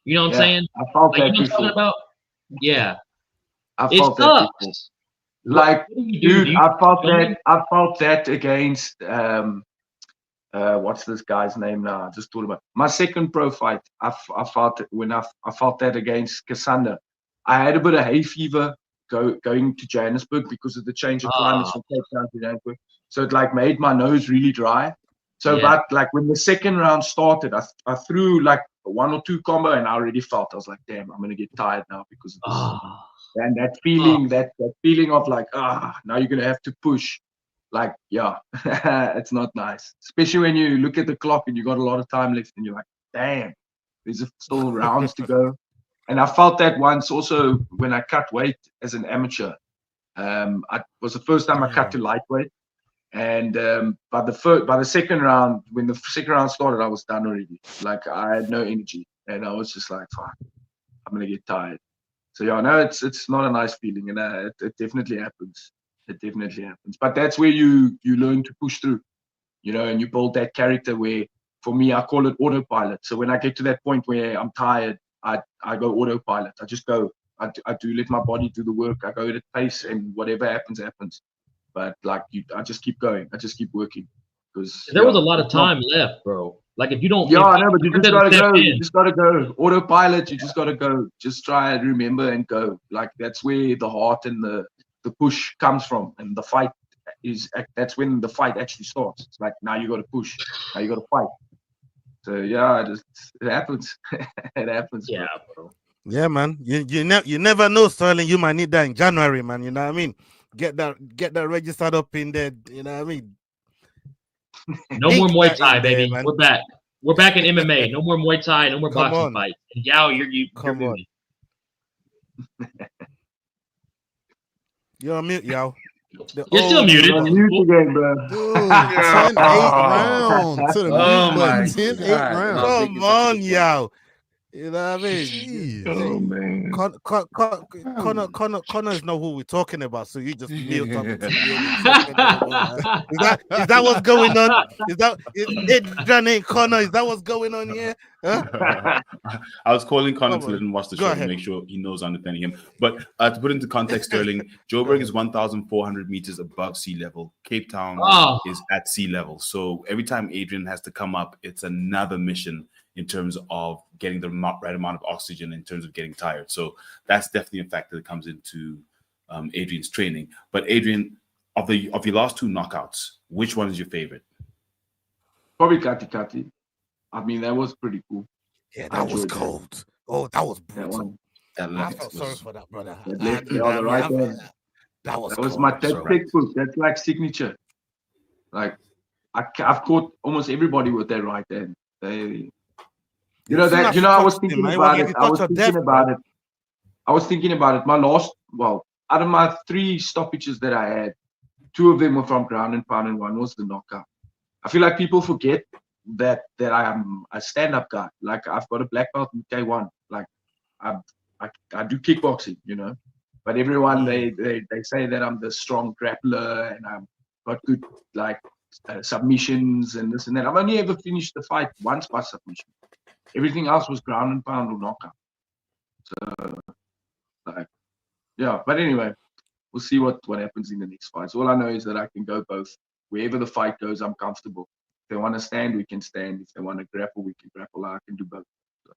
You know what I'm saying? I felt that you know what I'm talking about? Yeah. I felt that before. Like, dude, I felt that against what's this guy's name now? I just thought about my second pro fight. I felt it when I felt that against Cassander. I had a bit of hay fever going to Johannesburg because of the change of climate from Cape Town to Johannesburg. So it like made my nose really dry. So but like when the second round started, I threw like a 1 or 2 combo and I already felt, I was like, damn, I'm gonna get tired now because of this. And that feeling, that feeling of like, now you're gonna have to push. Like, yeah, it's not nice. Especially when you look at the clock and you got a lot of time left and you're like, damn, there's still rounds to go. And I felt that once also when I cut weight as an amateur. I was the first time I cut to lightweight. And by the second round, when the second round started, I was done already. Like I had no energy. And I was just like, fuck, I'm gonna get tired. So yeah, no, it's not a nice feeling, and it definitely happens. It definitely happens. But that's where you learn to push through, you know, and you build that character where, for me, I call it autopilot. So when I get to that point where I'm tired, I go autopilot. I just go. I do let my body do the work. I go at a pace, and whatever happens, happens. But like I just keep going. I just keep working. Because there was a lot of time left, bro. Like if you don't, I know, but you just gotta go. You just gotta go. Autopilot. You just gotta go. Just try and remember and go. Like that's where the heart and the push comes from, and the fight is. That's when the fight actually starts. It's like now you got to push. Now you got to fight. So yeah, it happens. It happens. Yeah, bro. Yeah, man. You never know, Sterling. You might need that in January, man. You know what I mean? get that registered up in there. You know what I mean? No more Muay Thai, baby. There, We're back. We're back in MMA. No more Muay Thai. No more Come boxing on. fights. And Yao, you're Come on. You're on mute, Yao. You're still muted. You're on mute again, bro. Dude, 10-8 round to the mute button. 10-8 round. Come on, Yao. You know what I mean? Jeez. Oh man. Connor is not who we're talking about, so you just mute up. Is that what's going on? Adrian ain't Connor? Is that what's going on here? Huh? I was calling Connor to let him watch the Go show ahead. to make sure he knows I'm defending him. But to put into context, Sterling, Joburg is 1,400 meters above sea level. Cape Town is at sea level. So every time Adrian has to come up, it's another mission in terms of getting the right amount of oxygen, in terms of getting tired. So that's definitely a factor that comes into Adrian's training. But Adrian, of your last two knockouts, which one is your favorite? Probably Kati. I mean, that was pretty cool. Yeah, that was cold. Oh, that was brutal. I felt sorry for that, brother. That was my textbook. That's like signature. Like I've caught almost everybody with their right hand. I was thinking about it. I was thinking about it. Out of my 3 stoppages that I had, 2 of them were from ground and pound, and 1 was the knockout. I feel like people forget that I am a stand-up guy. Like I've got a black belt in K1. Like I do kickboxing, you know. But everyone they say that I'm the strong grappler and I've got good submissions and this and that. I've only ever finished the fight once by submission. Everything else was ground and pound or knockout. So, but anyway, we'll see what happens in the next fights. All I know is that I can go both. Wherever the fight goes, I'm comfortable. If they want to stand, we can stand. If they want to grapple, we can grapple. I can do both. So,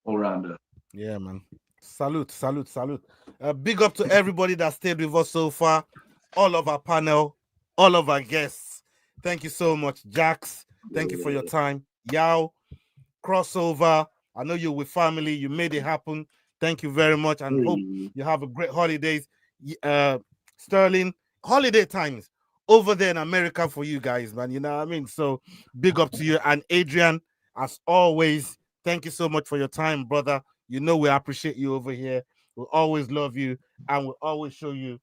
all rounder. Yeah, man. Salute. Big up to everybody that stayed with us so far. All of our panel, all of our guests. Thank you so much, Jax. Thank you for your time. Yao, crossover. I know you're with family. You made it happen. Thank you very much, and hope you have a great holidays. Sterling, holiday times over there in America for you guys, man. You know what I mean? So big up to you. And Adrian, as always, thank you so much for your time, brother. You know we appreciate you over here. We'll always love you, and we'll always show you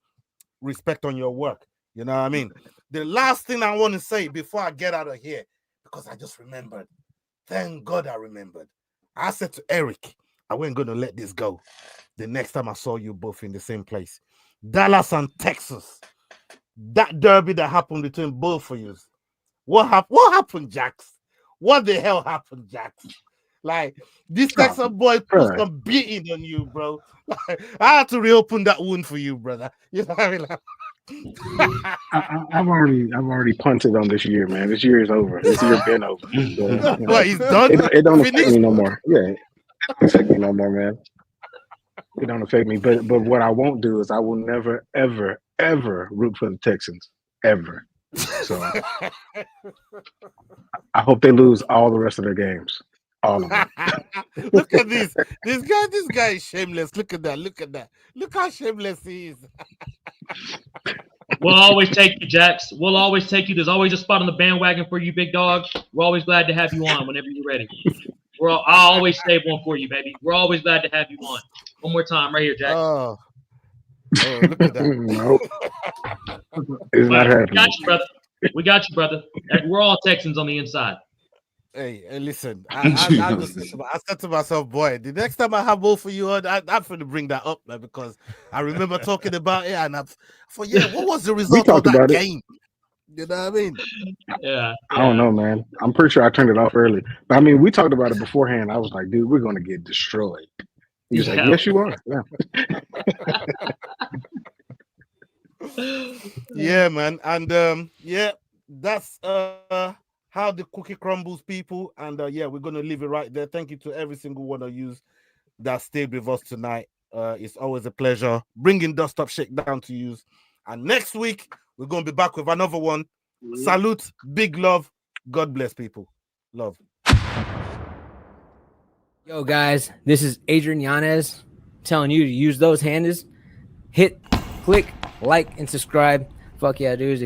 respect on your work. You know what I mean? The last thing I want to say before I get out of here, because I just remembered. Thank God I remembered. I said to Eric, I wasn't going to let this go the next time I saw you both in the same place. Dallas and Texas. That derby that happened between both of you. What happened, Jax? What the hell happened, Jax? Like, this Texas boy put some beating on you, bro. Like, I had to reopen that wound for you, brother. You know what I mean? Like, I've already punted on this year, man. This year is over. This year been over. So, what, he's done? It don't affect me no more. Yeah, it don't affect me no more, man. It don't affect me. But what I won't do is I will never, ever, ever root for the Texans. Ever. So I hope they lose all the rest of their games. All of them. Look at this. This guy is shameless. Look at that. Look how shameless he is. We'll always take you, Jax. We'll always take you. There's always a spot on the bandwagon for you, big dog. We're always glad to have you on whenever you're ready. I'll always save one for you, baby. We're always glad to have you on. One more time, right here, Jax. Oh, look at that. Nope. It's not happening. We got you, brother. We're all Texans on the inside. Hey, listen. I said to myself, boy, the next time I have both of you on, I'm going to bring that up, man, because I remember talking about it, and I thought, what was the result of that game? You know what I mean? Yeah. I don't know, man. I'm pretty sure I turned it off early. But I mean, we talked about it beforehand. I was like, dude, we're going to get destroyed. He was like, yes, you are. Yeah. Yeah, man. And that's how the cookie crumbles, people. And we're going to leave it right there. Thank you to every single one of you that stayed with us tonight. It's always a pleasure bringing Dust Up Shakedown to you. And next week, we're going to be back with another one. Salute, big love. God bless, people. Love. Yo, guys, this is Adrian Yanez telling you to use those handles. Hit, click, like and subscribe. Fuck yeah, dudes. If